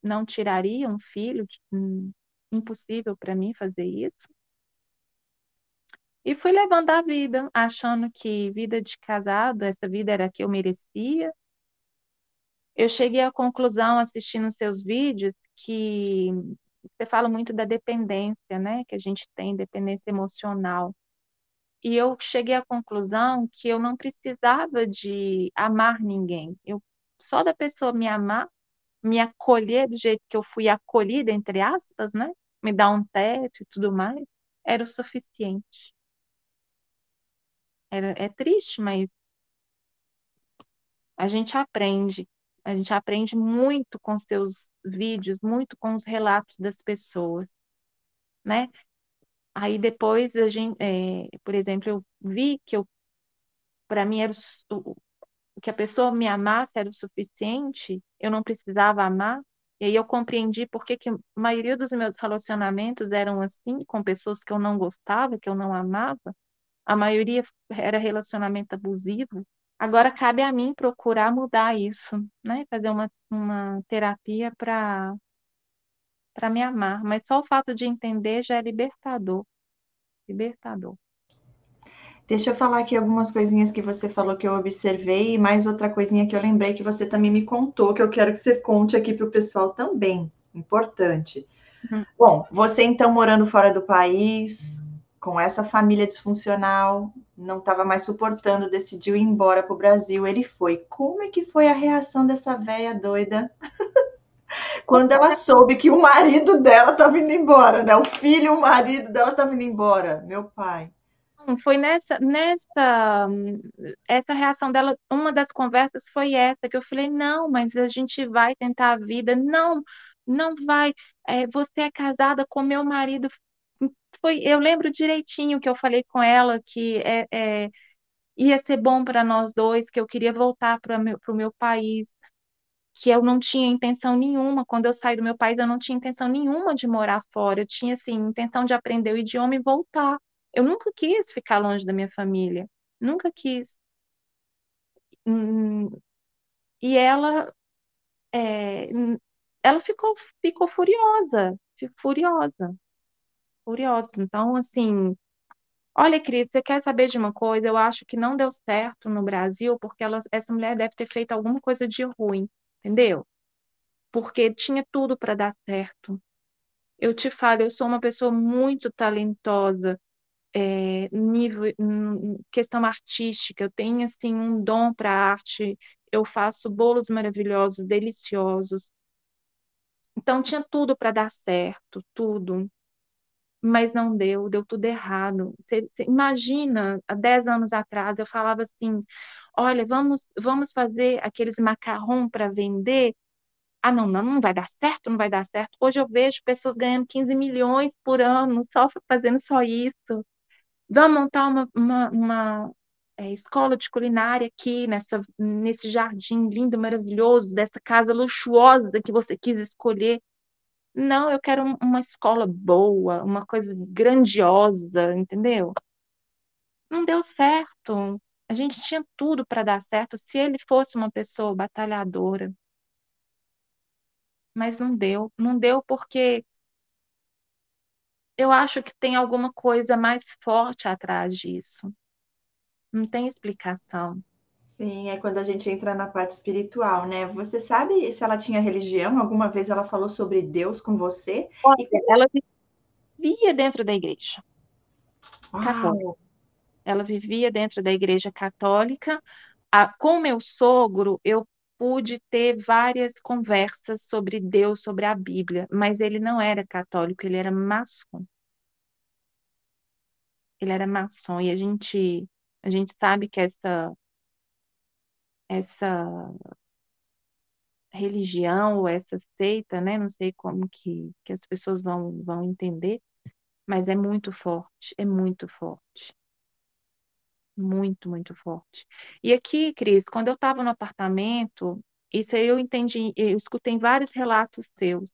Speaker 2: não tiraria um filho, impossível para mim fazer isso. E fui levando a vida, achando que vida de casado, essa vida era a que eu merecia. Eu cheguei à conclusão, assistindo seus vídeos, que você fala muito da dependência, né? Que a gente tem, dependência emocional. E eu cheguei à conclusão que eu não precisava de amar ninguém. Eu só da pessoa me amar, me acolher do jeito que eu fui acolhida, entre aspas, né? Me dar um teto e tudo mais, era o suficiente. É triste, mas a gente aprende. A gente aprende muito com seus vídeos, muito com os relatos das pessoas, né? Aí depois por exemplo, eu vi que para mim que a pessoa me amasse era o suficiente, eu não precisava amar. E aí eu compreendi por que que a maioria dos meus relacionamentos eram assim, com pessoas que eu não gostava, que eu não amava. A maioria era relacionamento abusivo. Agora cabe a mim procurar mudar isso, né? Fazer uma terapia para me amar. Mas só o fato de entender já é libertador. Libertador.
Speaker 1: Deixa eu falar aqui algumas coisinhas que você falou que eu observei e mais outra coisinha que eu lembrei que você também me contou, que eu quero que você conte aqui para o pessoal também. Importante.
Speaker 2: Uhum.
Speaker 1: Bom, você então morando fora do país, com essa família disfuncional, não estava mais suportando, decidiu ir embora para o Brasil. Ele foi. Como é que foi a reação dessa véia doida quando ela soube que o marido dela estava indo embora, né? O filho, o marido dela estava indo embora. Meu pai.
Speaker 2: Foi essa reação dela, uma das conversas foi essa, que eu falei, não, mas a gente vai tentar a vida. Não, não vai. Você é casada com meu marido. Eu lembro direitinho que eu falei com ela que ia ser bom para nós dois, que eu queria voltar para o meu país, que eu não tinha intenção nenhuma, quando eu saí do meu país, eu não tinha intenção nenhuma de morar fora. Eu tinha, assim, intenção de aprender o idioma e voltar. Eu nunca quis ficar longe da minha família. Nunca quis. Hum, E ela ficou furiosa, furiosa, furiosa. Então, assim, olha, Cris, você quer saber de uma coisa? Eu acho que não deu certo no Brasil porque essa mulher deve ter feito alguma coisa de ruim, entendeu? Porque tinha tudo para dar certo. Eu te falo, eu sou uma pessoa muito talentosa, questão artística. Eu tenho assim um dom para arte. Eu faço bolos maravilhosos, deliciosos. Então tinha tudo para dar certo, tudo. Mas não deu, deu tudo errado. Você imagina, há 10 anos atrás eu falava assim: olha, vamos fazer aqueles macarrão para vender. Ah, não, não, não vai dar certo, não vai dar certo. Hoje eu vejo pessoas ganhando 15 milhões por ano, só fazendo só isso. Vamos montar uma escola de culinária aqui, nesse jardim lindo, maravilhoso, dessa casa luxuosa que você quis escolher. Não, eu quero uma escola boa, uma coisa grandiosa, entendeu? Não deu certo. A gente tinha tudo para dar certo se ele fosse uma pessoa batalhadora, mas não deu. Não deu porque eu acho que tem alguma coisa mais forte atrás disso. Não tem explicação.
Speaker 1: Sim, é quando a gente entra na parte espiritual, né? Você sabe se ela tinha religião? Alguma vez ela falou sobre Deus com você?
Speaker 2: Olha,
Speaker 1: E como...
Speaker 2: ela vivia dentro da igreja católica.
Speaker 1: Uau!
Speaker 2: Ela vivia dentro da igreja católica. Com meu sogro, eu pude ter várias conversas sobre Deus, sobre a Bíblia, mas ele não era católico, ele era maçom. Ele era maçom e a gente sabe que essa religião ou essa seita, né? Não sei como que as pessoas vão entender, mas é muito forte, é muito forte. Muito, muito forte. E aqui, Cris, quando eu estava no apartamento, isso aí eu entendi, eu escutei em vários relatos seus.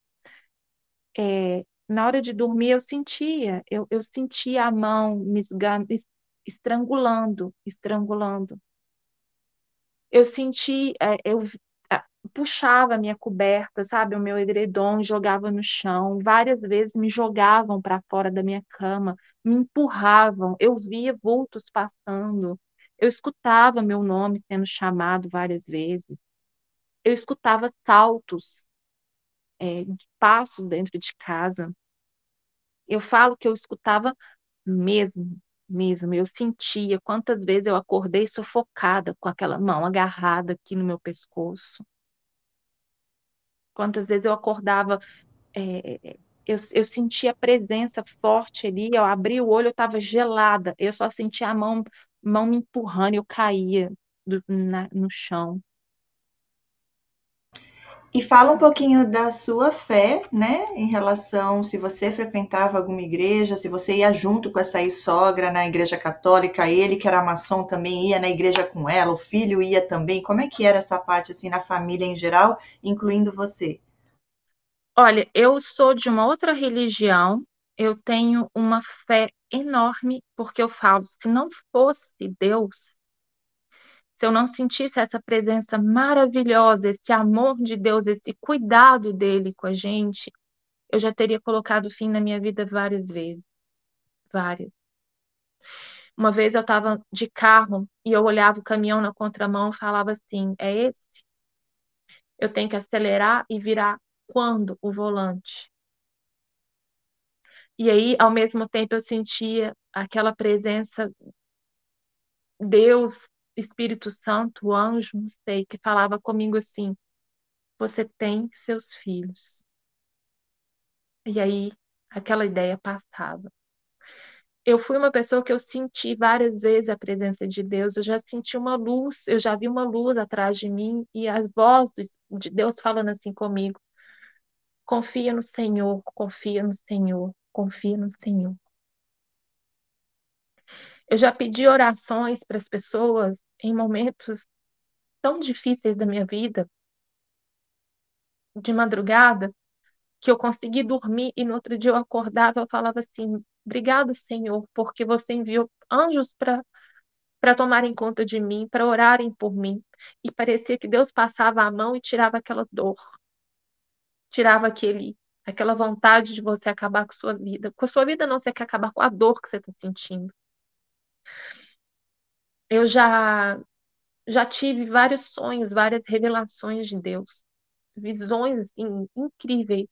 Speaker 2: Na hora de dormir, eu sentia a mão estrangulando, estrangulando. Eu senti, puxava a minha coberta, sabe, o meu edredom, jogava no chão. Várias vezes me jogavam para fora da minha cama, me empurravam. Eu via vultos passando. Eu escutava meu nome sendo chamado várias vezes. Eu escutava saltos. passos dentro de casa. Eu falo que eu escutava mesmo, mesmo. Eu sentia quantas vezes eu acordei sufocada com aquela mão agarrada aqui no meu pescoço. Quantas vezes eu acordava, eu sentia a presença forte ali. Eu abri o olho, eu estava gelada. Eu só sentia a mão me empurrando, eu caía no chão.
Speaker 1: E fala um pouquinho da sua fé, né, em relação se você frequentava alguma igreja, se você ia junto com essa sogra na igreja católica, ele que era maçom também ia na igreja com ela, o filho ia também. Como é que era essa parte assim na família em geral, incluindo você?
Speaker 2: Olha, eu sou de uma outra religião, eu tenho uma fé enorme, porque eu falo, se não fosse Deus, se eu não sentisse essa presença maravilhosa, esse amor de Deus, esse cuidado dele com a gente, eu já teria colocado fim na minha vida várias vezes, várias. Uma vez eu estava de carro e eu olhava o caminhão na contramão e falava assim: é esse? Eu tenho que acelerar e virar quando o volante? E aí, ao mesmo tempo, eu sentia aquela presença, Deus, Espírito Santo, o anjo, não sei, que falava comigo assim: você tem seus filhos. E aí, aquela ideia passava. Eu fui uma pessoa que eu senti várias vezes a presença de Deus, eu já senti uma luz, eu já vi uma luz atrás de mim e as vozes de Deus falando assim comigo: confia no Senhor, confia no Senhor, confia no Senhor. Eu já pedi orações para as pessoas em momentos tão difíceis da minha vida, de madrugada, que eu consegui dormir e no outro dia eu acordava, eu falava assim: obrigado, Senhor, porque você enviou anjos para tomarem conta de mim, para orarem por mim. E parecia que Deus passava a mão e tirava aquela dor, tirava aquela vontade de você acabar com sua vida. Com a sua vida não, você quer acabar com a dor que você está sentindo. Eu já tive vários sonhos, várias revelações de Deus, visões assim, incríveis.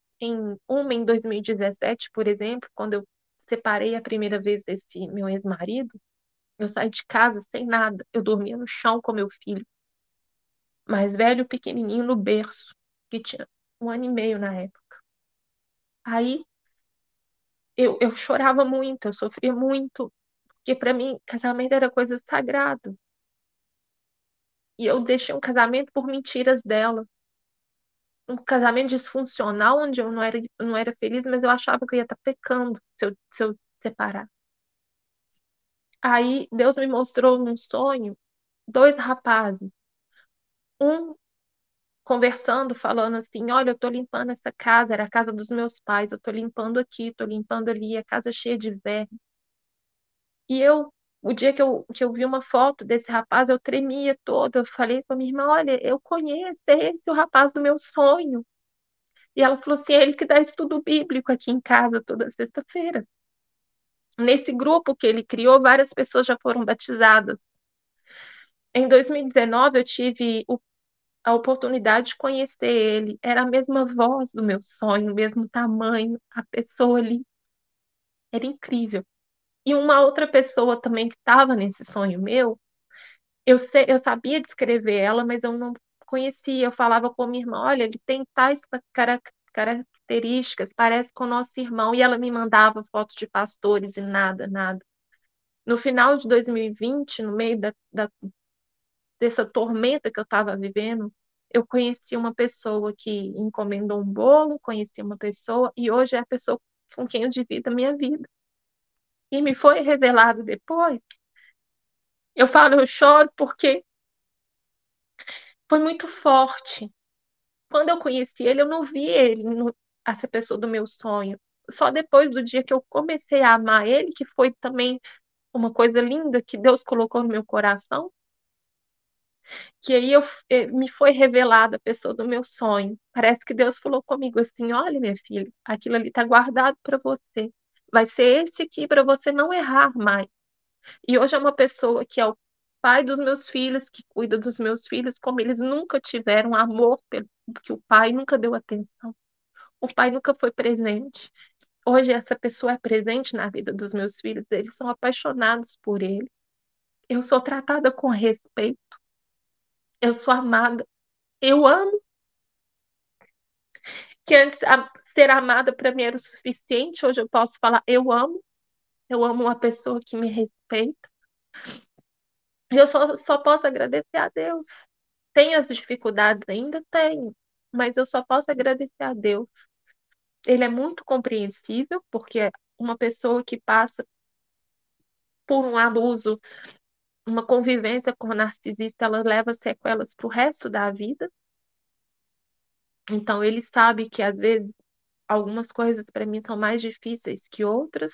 Speaker 2: Uma em 2017, por exemplo, quando eu separei a primeira vez desse meu ex-marido, eu saí de casa sem nada. Eu dormia no chão com meu filho mais velho, pequenininho, no berço, que tinha 1 ano e meio na época. Aí eu chorava muito, eu sofria muito, porque para mim casamento era coisa sagrada. E eu deixei um casamento por mentiras dela. Um casamento disfuncional, onde eu não era feliz, mas eu achava que eu ia estar pecando se eu separar. Aí Deus me mostrou num sonho dois rapazes, um conversando, falando assim: olha, eu tô limpando essa casa, era a casa dos meus pais, eu tô limpando aqui, tô limpando ali, a casa cheia de verme. E o dia que eu vi uma foto desse rapaz, eu tremia toda. Eu falei com a minha irmã: olha, eu conheço, é esse o rapaz do meu sonho. E ela falou assim: é ele que dá estudo bíblico aqui em casa toda sexta-feira. Nesse grupo que ele criou, várias pessoas já foram batizadas. Em 2019, eu tive a oportunidade de conhecer ele. Era a mesma voz do meu sonho, o mesmo tamanho, a pessoa ali. Era incrível. E uma outra pessoa também que estava nesse sonho meu, eu sabia descrever ela, mas eu não conhecia. Eu falava com minha irmã: olha, ele tem tais características, parece com o nosso irmão. E ela me mandava fotos de pastores e nada, nada. No final de 2020, no meio dessa tormenta que eu estava vivendo, eu conheci uma pessoa que encomendou um bolo, conheci uma pessoa, e hoje é a pessoa com quem eu divido a minha vida. E me foi revelado depois. Eu falo, eu choro porque foi muito forte. Quando eu conheci ele, eu não vi ele, essa pessoa do meu sonho. Só depois do dia que eu comecei a amar ele, que foi também uma coisa linda que Deus colocou no meu coração, que aí me foi revelada a pessoa do meu sonho. Parece que Deus falou comigo assim: olha, minha filha, aquilo ali está guardado para você. Vai ser esse aqui para você não errar mais. E hoje é uma pessoa que é o pai dos meus filhos, que cuida dos meus filhos, como eles nunca tiveram amor, porque o pai nunca deu atenção. O pai nunca foi presente. Hoje essa pessoa é presente na vida dos meus filhos, eles são apaixonados por ele. Eu sou tratada com respeito, eu sou amada. Eu amo, que antes ser amada para mim era o suficiente, hoje eu posso falar eu amo uma pessoa que me respeita. E eu só posso agradecer a Deus. Tem as dificuldades ainda? Tenho, mas eu só posso agradecer a Deus. Ele é muito compreensível, porque uma pessoa que passa por um abuso, uma convivência com o narcisista, ela leva sequelas para o resto da vida. Então, ele sabe que às vezes algumas coisas para mim são mais difíceis que outras,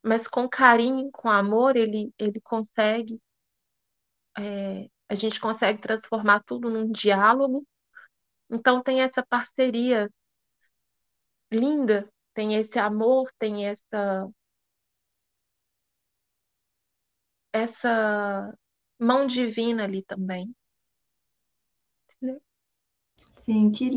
Speaker 2: mas com carinho, com amor, ele consegue, a gente consegue transformar tudo num diálogo. Então, tem essa parceria linda, tem esse amor, tem essa mão divina ali também, né?
Speaker 1: Sim, que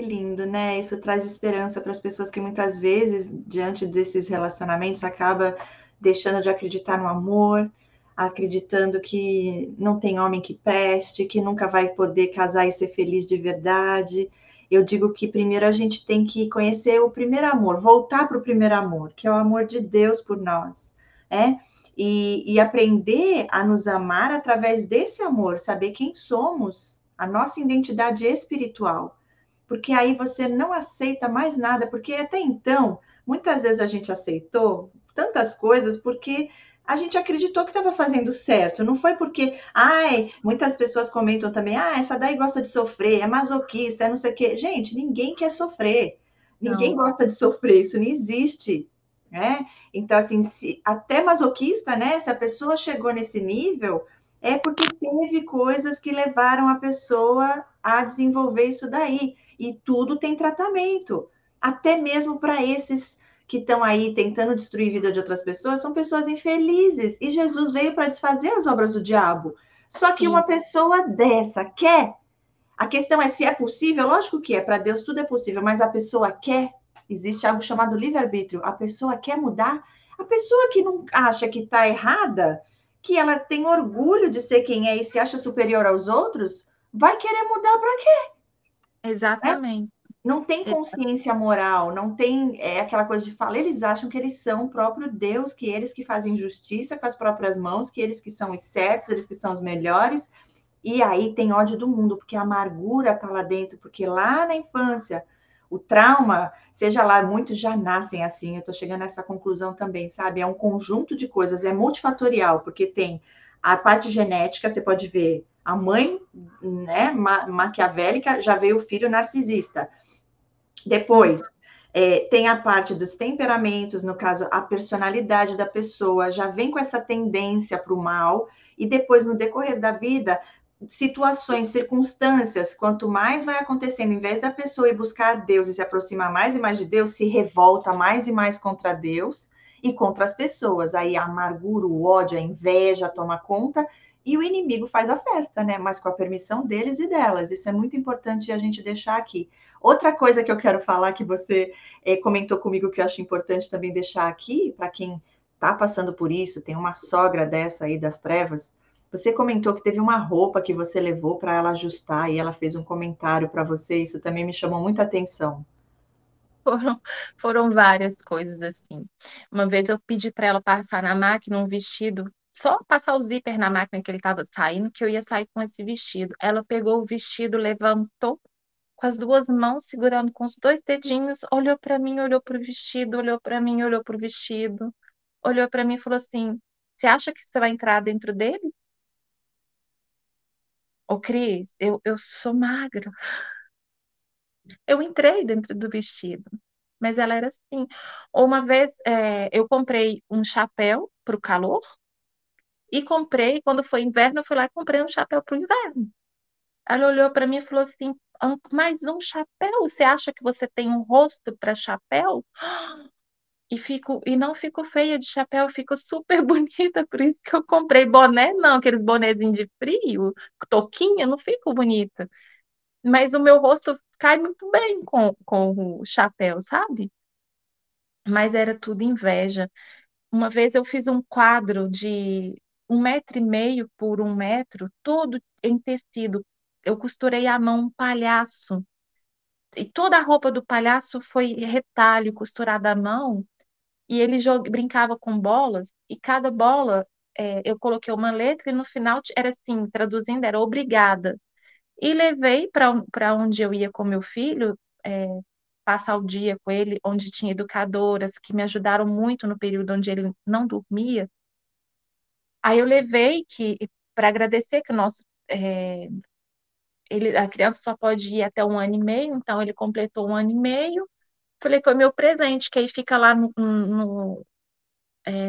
Speaker 1: lindo, né? Isso traz esperança para as pessoas que muitas vezes, diante desses relacionamentos, acaba deixando de acreditar no amor, acreditando que não tem homem que preste, que nunca vai poder casar e ser feliz de verdade. Eu digo que primeiro a gente tem que conhecer o primeiro amor, voltar para o primeiro amor, que é o amor de Deus por nós, né? E aprender a nos amar através desse amor, saber quem somos, a nossa identidade espiritual. Porque aí você não aceita mais nada, porque até então, muitas vezes a gente aceitou tantas coisas porque a gente acreditou que estava fazendo certo, não foi porque, ai, muitas pessoas comentam também, ah, essa daí gosta de sofrer, é masoquista, é não sei o quê. Gente, ninguém quer sofrer, ninguém
Speaker 2: Não,
Speaker 1: gosta de sofrer, isso não existe, né? Então, assim, até masoquista, né? Se a pessoa chegou nesse nível, é porque teve coisas que levaram a pessoa a desenvolver isso daí. E tudo tem tratamento. Até mesmo para esses que estão aí tentando destruir a vida de outras pessoas, são pessoas infelizes. E Jesus veio para desfazer as obras do diabo. Só que uma
Speaker 2: sim,
Speaker 1: pessoa dessa quer. A questão é se é possível, lógico que é, para Deus tudo é possível, mas a pessoa quer. Existe algo chamado livre-arbítrio. A pessoa quer mudar. A pessoa que não acha que está errada, que ela tem orgulho de ser quem é e se acha superior aos outros, vai querer mudar para quê? Né?
Speaker 2: exatamente.
Speaker 1: Não tem
Speaker 2: É,
Speaker 1: consciência moral, não tem aquela coisa de falar, eles acham que eles são o próprio Deus, que eles que fazem justiça com as próprias mãos, que eles que são os certos, eles que são os melhores, e aí tem ódio do mundo, porque a amargura está lá dentro, porque lá na infância, o trauma, seja lá, muitos já nascem assim, eu estou chegando a essa conclusão também, sabe? É um conjunto de coisas, é multifatorial, porque tem a parte genética, você pode ver, a mãe, né, maquiavélica, já veio o filho narcisista.
Speaker 2: hum,
Speaker 1: Depois, tem a parte dos temperamentos, no caso, a personalidade da pessoa já vem com essa tendência para o mal, e depois, no decorrer da vida, situações, circunstâncias, quanto mais vai acontecendo, em vez da pessoa ir buscar Deus e se aproximar mais e mais de Deus, se revolta mais e mais contra Deus e contra as pessoas. Aí a amargura, o ódio, a inveja toma conta e o inimigo faz a festa, né? Mas com a permissão deles e delas. Isso é muito importante a gente deixar aqui. Outra coisa que eu quero falar que você comentou comigo que eu acho importante também deixar aqui, para quem está passando por isso, tem uma sogra dessa aí das trevas. Você comentou que teve uma roupa que você levou para ela ajustar e ela fez um comentário para você. Isso também me chamou muita atenção.
Speaker 2: foram, foram várias coisas assim. Uma vez eu pedi para ela passar na máquina um vestido, só passar o zíper na máquina que ele estava saindo, que eu ia sair com esse vestido. Ela pegou o vestido, levantou com as duas mãos, segurando com os dois dedinhos, olhou para mim, olhou para o vestido, olhou para mim, olhou para o vestido, olhou para mim e falou assim: Você acha que você vai entrar dentro dele? Ô, Cris, eu sou magra. Eu entrei dentro do vestido, mas ela era assim. Ou uma vez eu comprei um chapéu para o calor e comprei, quando foi inverno, eu fui lá e comprei um chapéu para o inverno. Ela olhou para mim e falou assim: Mais um chapéu? Você acha que você tem um rosto para chapéu? E não fico feia de chapéu, eu fico super bonita, por isso que eu comprei boné, não, aqueles bonezinhos de frio, touquinha, não fico bonita. Mas o meu rosto cai muito bem com o chapéu, sabe? Mas era tudo inveja. Uma vez eu fiz um quadro de 1,5 m por 1 m, todo em tecido. Eu costurei à mão um palhaço. E toda a roupa do palhaço foi retalho costurado à mão. E ele brincava com bolas. E cada bola, eu coloquei uma letra e no final era assim, traduzindo, era obrigada. E levei para onde eu ia com meu filho, é, passar o dia com ele, onde tinha educadoras que me ajudaram muito no período onde ele não dormia. Aí eu levei que para agradecer que o nosso a criança só pode ir até 1 ano e meio, então ele completou 1 ano e meio. Falei, foi meu presente, que aí fica lá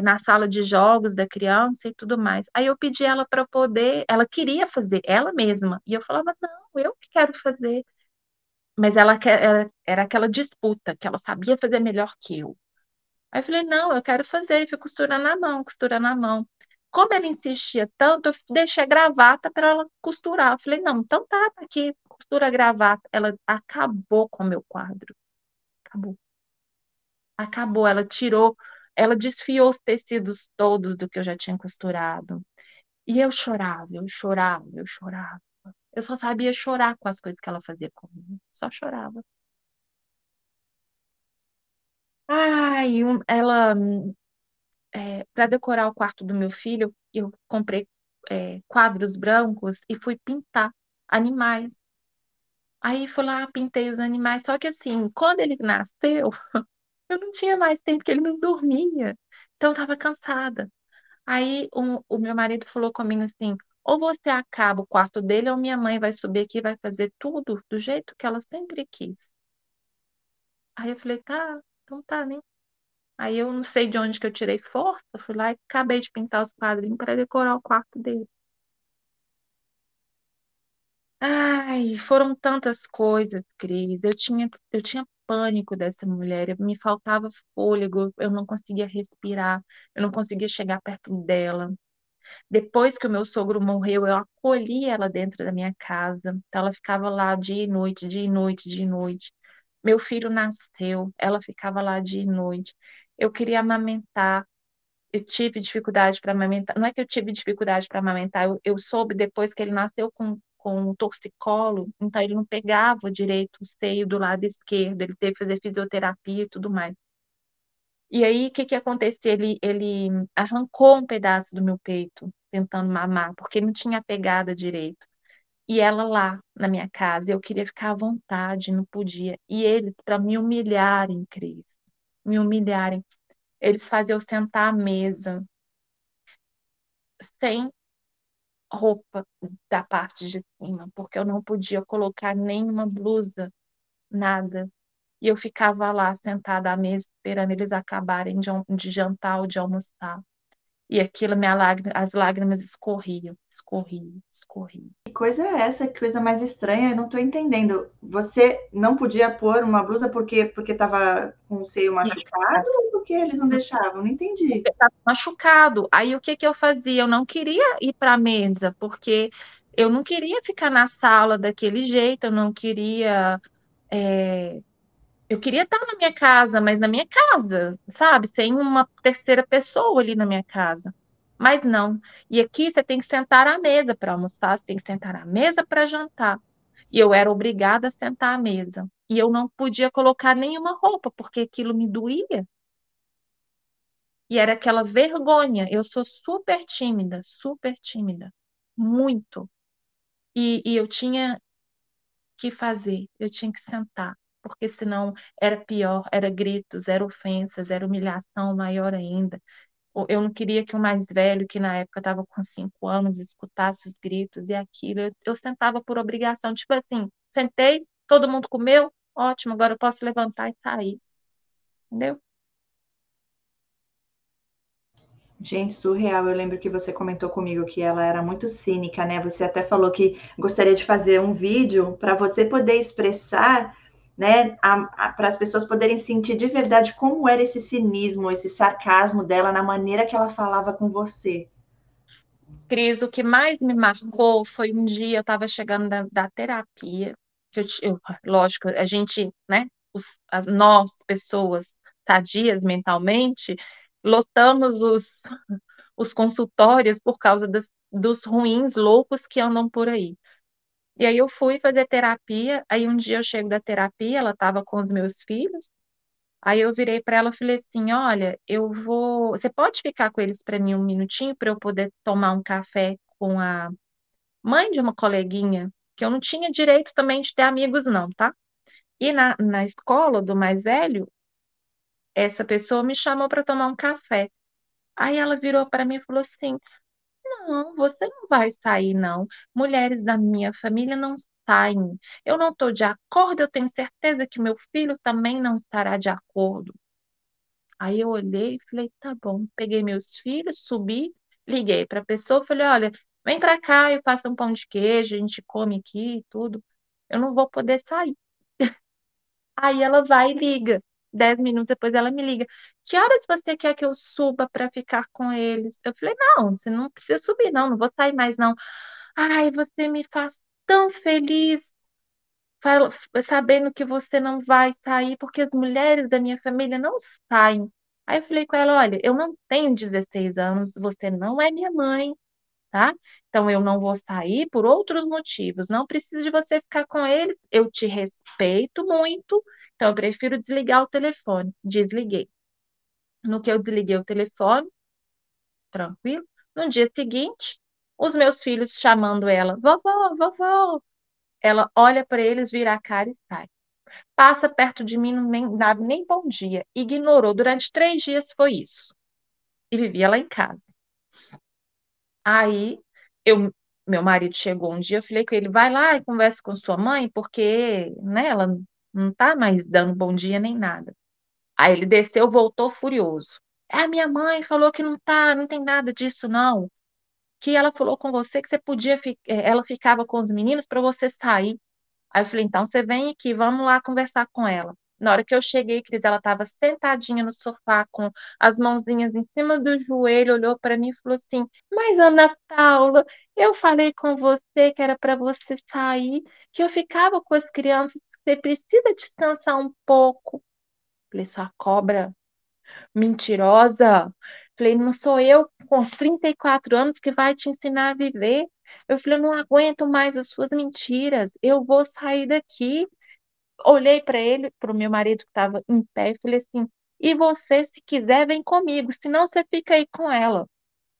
Speaker 2: na sala de jogos da criança e tudo mais. Aí eu pedi ela para poder, ela queria fazer, ela mesma. E eu falava, não, eu que quero fazer. Mas era aquela disputa, que ela sabia fazer melhor que eu. Aí eu falei, não, eu quero fazer, e fui costurando na mão, costurando na mão. Como ela insistia tanto, eu deixei a gravata para ela costurar. Eu falei, não, então tá aqui, costura a gravata. Ela acabou com o meu quadro. Acabou. Acabou, ela tirou, ela desfiou os tecidos todos do que eu já tinha costurado. E eu chorava, eu chorava, eu chorava. Eu só sabia chorar com as coisas que ela fazia comigo. Só chorava. Ai, ela para decorar o quarto do meu filho, eu comprei quadros brancos e fui pintar animais. Aí fui lá, pintei os animais. Só que assim, quando ele nasceu, eu não tinha mais tempo, porque ele não dormia. Então eu estava cansada. Aí o meu marido falou comigo assim: ou você acaba o quarto dele, ou minha mãe vai subir aqui e vai fazer tudo do jeito que ela sempre quis. Aí eu falei: tá, então tá, né? Aí eu não sei de onde que eu tirei força, fui lá e acabei de pintar os quadrinhos para decorar o quarto dele. Ai, foram tantas coisas, Cris. Eu tinha pânico dessa mulher, me faltava fôlego, eu não conseguia respirar, eu não conseguia chegar perto dela. Depois que o meu sogro morreu, eu acolhi ela dentro da minha casa. Então, ela ficava lá dia e noite, dia e noite, dia e noite. Meu filho nasceu, ela ficava lá dia e noite. Eu queria amamentar, eu tive dificuldade para amamentar. Não é que eu tive dificuldade para amamentar, eu soube depois que ele nasceu com um torcicolo, então ele não pegava direito o seio do lado esquerdo, ele teve que fazer fisioterapia e tudo mais. E aí, o que que acontecia? Ele arrancou um pedaço do meu peito, tentando mamar, porque não tinha pegada direito. E ela lá na minha casa, eu queria ficar à vontade, não podia. E eles, para me humilharem, Cris, me humilharem, eles faziam eu sentar à mesa, sem roupa da parte de cima, porque eu não podia colocar nenhuma blusa, nada. E eu ficava lá sentada à mesa, esperando eles acabarem de jantar ou de almoçar. E aquilo, as lágrimas escorriam, escorriam, escorriam.
Speaker 1: Que coisa é essa? Que coisa mais estranha? Eu não estou entendendo. Você não podia pôr uma blusa porque estava com o seio machucado ou porque eles não deixavam? Não entendi.
Speaker 2: Estava machucado. Aí o que que eu fazia? Eu não queria ir para a mesa, porque eu não queria ficar na sala daquele jeito, eu não queria. é, Eu queria estar na minha casa, mas na minha casa, sabe? Sem uma terceira pessoa ali na minha casa. Mas não. E aqui você tem que sentar à mesa para almoçar, você tem que sentar à mesa para jantar. E eu era obrigada a sentar à mesa. E eu não podia colocar nenhuma roupa, porque aquilo me doía. E era aquela vergonha. Eu sou super tímida. Muito. E eu tinha que fazer, eu tinha que sentar, porque senão era pior, era gritos, era ofensas, era humilhação maior ainda. Eu não queria que o mais velho, que na época estava com 5 anos, escutasse os gritos e aquilo. Eu sentava por obrigação, tipo assim, sentei, todo mundo comeu, ótimo, agora eu posso levantar e sair, entendeu?
Speaker 1: Gente, surreal. Eu lembro que você comentou comigo que ela era muito cínica, né? Você até falou que gostaria de fazer um vídeo para você poder expressar, né, para as pessoas poderem sentir de verdade como era esse cinismo, esse sarcasmo dela na maneira que ela falava com você.
Speaker 2: Cris, o que mais me marcou foi um dia eu estava chegando da terapia. lógico, a gente, né, nós, pessoas sadias mentalmente, lotamos os consultórios por causa dos ruins loucos que andam por aí. E aí eu fui fazer terapia, aí um dia eu chego da terapia, ela estava com os meus filhos, aí eu virei para ela e falei assim, olha, você pode ficar com eles para mim um minutinho para eu poder tomar um café com a mãe de uma coleguinha, que eu não tinha direito também de ter amigos não, tá? E na escola do mais velho, essa pessoa me chamou para tomar um café. Aí ela virou para mim e falou assim: não, você não vai sair, não. Mulheres da minha família não saem. Eu não estou de acordo, eu tenho certeza que meu filho também não estará de acordo. Aí eu olhei e falei: tá bom. Peguei meus filhos, subi, liguei para a pessoa, falei: olha, vem para cá, eu faço um pão de queijo, a gente come aqui e tudo. Eu não vou poder sair. Aí ela vai e liga. 10 minutos depois ela me liga. Que horas você quer que eu suba para ficar com eles? Eu falei, não, você não precisa subir, não, não vou sair mais, não. Ai, você me faz tão feliz sabendo que você não vai sair, porque as mulheres da minha família não saem. Aí eu falei com ela, olha, eu não tenho 16 anos, você não é minha mãe, tá? Então eu não vou sair por outros motivos. Não preciso de você ficar com eles. Eu te respeito muito, então eu prefiro desligar o telefone. Desliguei. No que eu desliguei o telefone, tranquilo. No dia seguinte, os meus filhos chamando ela, vovó, vovó. Ela olha para eles, vira a cara e sai. Passa perto de mim, não dá nem bom dia. Ignorou. Durante 3 dias foi isso. E vivia lá em casa. Aí, meu marido chegou um dia, eu falei com ele, vai lá e conversa com sua mãe, porque, né, ela não tá mais dando bom dia nem nada. Aí ele desceu, voltou furioso. É, a minha mãe falou que não tá, não tem nada disso, não. Que ela falou com você que você podia, ela ficava com os meninos para você sair. Aí eu falei, então você vem aqui, vamos lá conversar com ela. Na hora que eu cheguei, Cris, ela estava sentadinha no sofá com as mãozinhas em cima do joelho, olhou para mim e falou assim: mas Ana Paula, eu falei com você que era para você sair, que eu ficava com as crianças, que você precisa descansar um pouco. Falei, sua cobra mentirosa. Falei, não sou eu com 34 anos que vai te ensinar a viver. Eu falei, eu não aguento mais as suas mentiras. Eu vou sair daqui. Olhei para ele, para o meu marido que estava em pé, e falei assim: e você, se quiser, vem comigo, senão você fica aí com ela.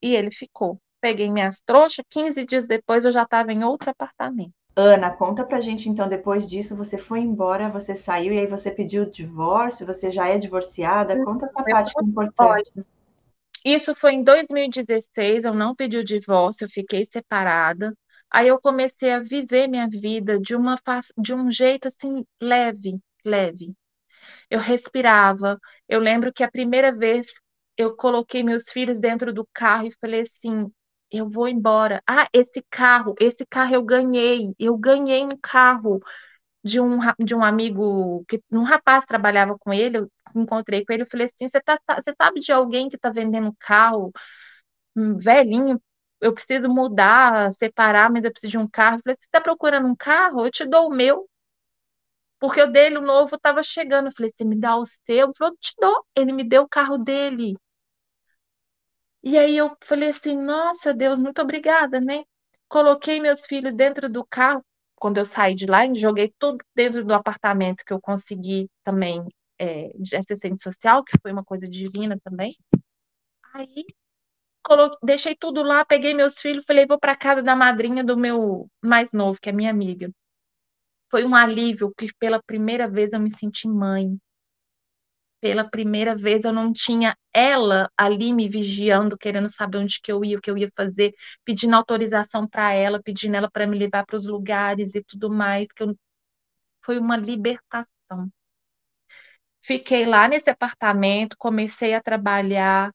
Speaker 2: E ele ficou. Peguei minhas trouxas, 15 dias depois eu já estava em outro apartamento.
Speaker 1: Ana, conta pra gente então, depois disso, você foi embora, você saiu e aí você pediu o divórcio, você já é divorciada? Conta essa parte que é importante.
Speaker 2: Pode. Isso foi em 2016, eu não pedi o divórcio, eu fiquei separada. Aí eu comecei a viver minha vida de um jeito assim leve, leve. Eu respirava. Eu lembro que a primeira vez eu coloquei meus filhos dentro do carro e falei assim: eu vou embora. Ah, esse carro eu ganhei. Eu ganhei um carro de um amigo, que um rapaz trabalhava com ele. Eu encontrei com ele e falei assim: você sabe de alguém que está vendendo um carro velhinho? Eu preciso mudar, separar, mas eu preciso de um carro. Eu falei: você está procurando um carro? Eu te dou o meu. Porque o dele, o novo, estava chegando. Eu falei, você me dá o seu? Ele falou, te dou. Ele me deu o carro dele. E aí eu falei assim, nossa, Deus, muito obrigada, né? Coloquei meus filhos dentro do carro. Quando eu saí de lá, joguei tudo dentro do apartamento que eu consegui também de assistente social, que foi uma coisa divina também. Aí deixei tudo lá, peguei meus filhos, falei, vou para casa da madrinha do meu mais novo, que é minha amiga. Foi um alívio que pela primeira vez eu me senti mãe. Pela primeira vez eu não tinha ela ali me vigiando, querendo saber onde que eu ia, o que eu ia fazer, pedindo autorização para ela, pedindo ela para me levar para os lugares e tudo mais, foi uma libertação. Fiquei lá nesse apartamento, comecei a trabalhar,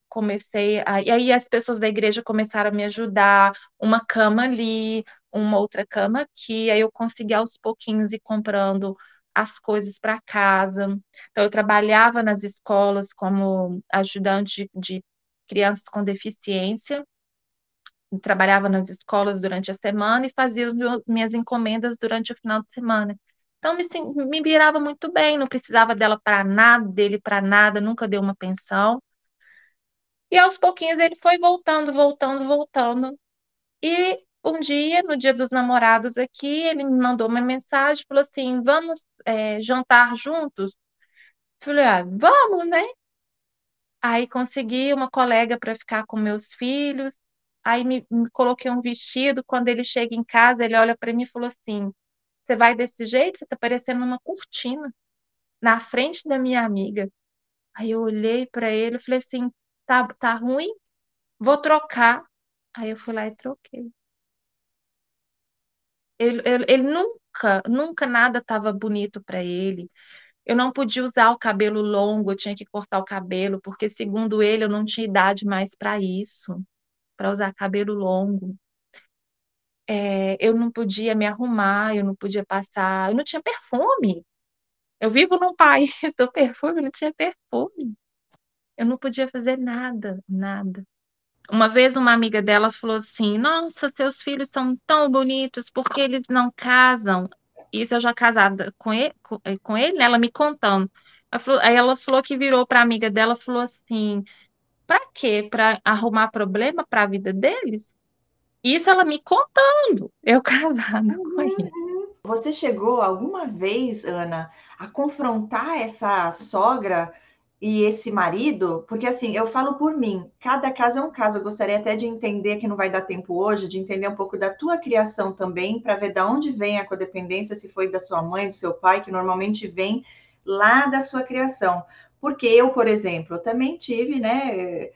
Speaker 2: e aí as pessoas da igreja começaram a me ajudar, uma cama ali, uma outra cama aqui, aí eu consegui aos pouquinhos ir comprando as coisas para casa. Então eu trabalhava nas escolas como ajudante de crianças com deficiência, trabalhava nas escolas durante a semana e fazia as minhas encomendas durante o final de semana. Então me virava muito bem, não precisava dela para nada, dele para nada, nunca deu uma pensão. E aos pouquinhos ele foi voltando, voltando, voltando. E um dia, no Dia dos Namorados aqui, ele me mandou uma mensagem, falou assim: vamos, jantar juntos? Falei, ah, vamos, né? Aí consegui uma colega para ficar com meus filhos. Aí me coloquei um vestido. Quando ele chega em casa, ele olha para mim e falou assim: você vai desse jeito? Você tá parecendo uma cortina na frente da minha amiga. Aí eu olhei para ele e falei assim: tá ruim? Vou trocar. Aí eu fui lá e troquei. Ele nunca, nunca nada estava bonito para ele. Eu não podia usar o cabelo longo, eu tinha que cortar o cabelo, porque, segundo ele, eu não tinha idade mais para isso, para usar cabelo longo. Eu não podia me arrumar, eu não podia passar, eu não tinha perfume. Eu vivo num país do perfume, eu não tinha perfume. Eu não podia fazer nada, nada. Uma vez uma amiga dela falou assim: Nossa, seus filhos são tão bonitos, por que eles não casam? Isso eu já casada com ele, né? Ela me contando. Aí ela falou que virou para a amiga dela e falou assim: Pra quê? Para arrumar problema para a vida deles? Isso ela me contando, eu casada com ele.
Speaker 1: Você chegou alguma vez, Ana, a confrontar essa sogra e esse marido? Porque assim, eu falo por mim, cada caso é um caso. Eu gostaria até de entender, que não vai dar tempo hoje, de entender um pouco da tua criação também, para ver da onde vem a codependência, se foi da sua mãe, do seu pai, que normalmente vem lá da sua criação. Porque eu, por exemplo, eu também tive, né,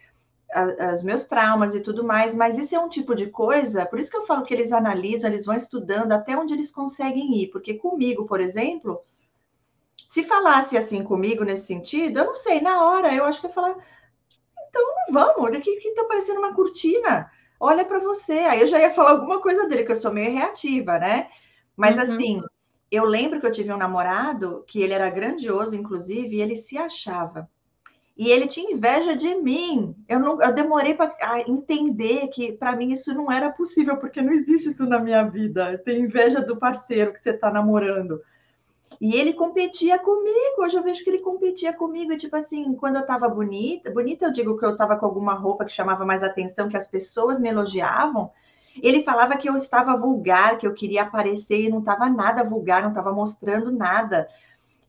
Speaker 1: os meus traumas e tudo mais, mas isso é um tipo de coisa, por isso que eu falo que eles analisam, eles vão estudando até onde eles conseguem ir, porque comigo, por exemplo, se falasse assim comigo nesse sentido, eu não sei, na hora eu acho que eu ia falar, então não vamos, olha que tá parecendo uma cortina, olha para você, aí eu já ia falar alguma coisa dele, que eu sou meio reativa, né? Mas
Speaker 2: Uhum.
Speaker 1: assim, eu lembro que eu tive um namorado, que ele era grandioso, inclusive, e ele se achava. E ele tinha inveja de mim. Eu demorei para entender que para mim isso não era possível, porque não existe isso na minha vida. Ter inveja do parceiro que você está namorando. E ele competia comigo. Hoje eu vejo que ele competia comigo. E, tipo assim, quando eu estava bonita, bonita eu digo que eu estava com alguma roupa que chamava mais atenção, que as pessoas me elogiavam. Ele falava que eu estava vulgar, que eu queria aparecer e não estava nada vulgar, não estava mostrando nada.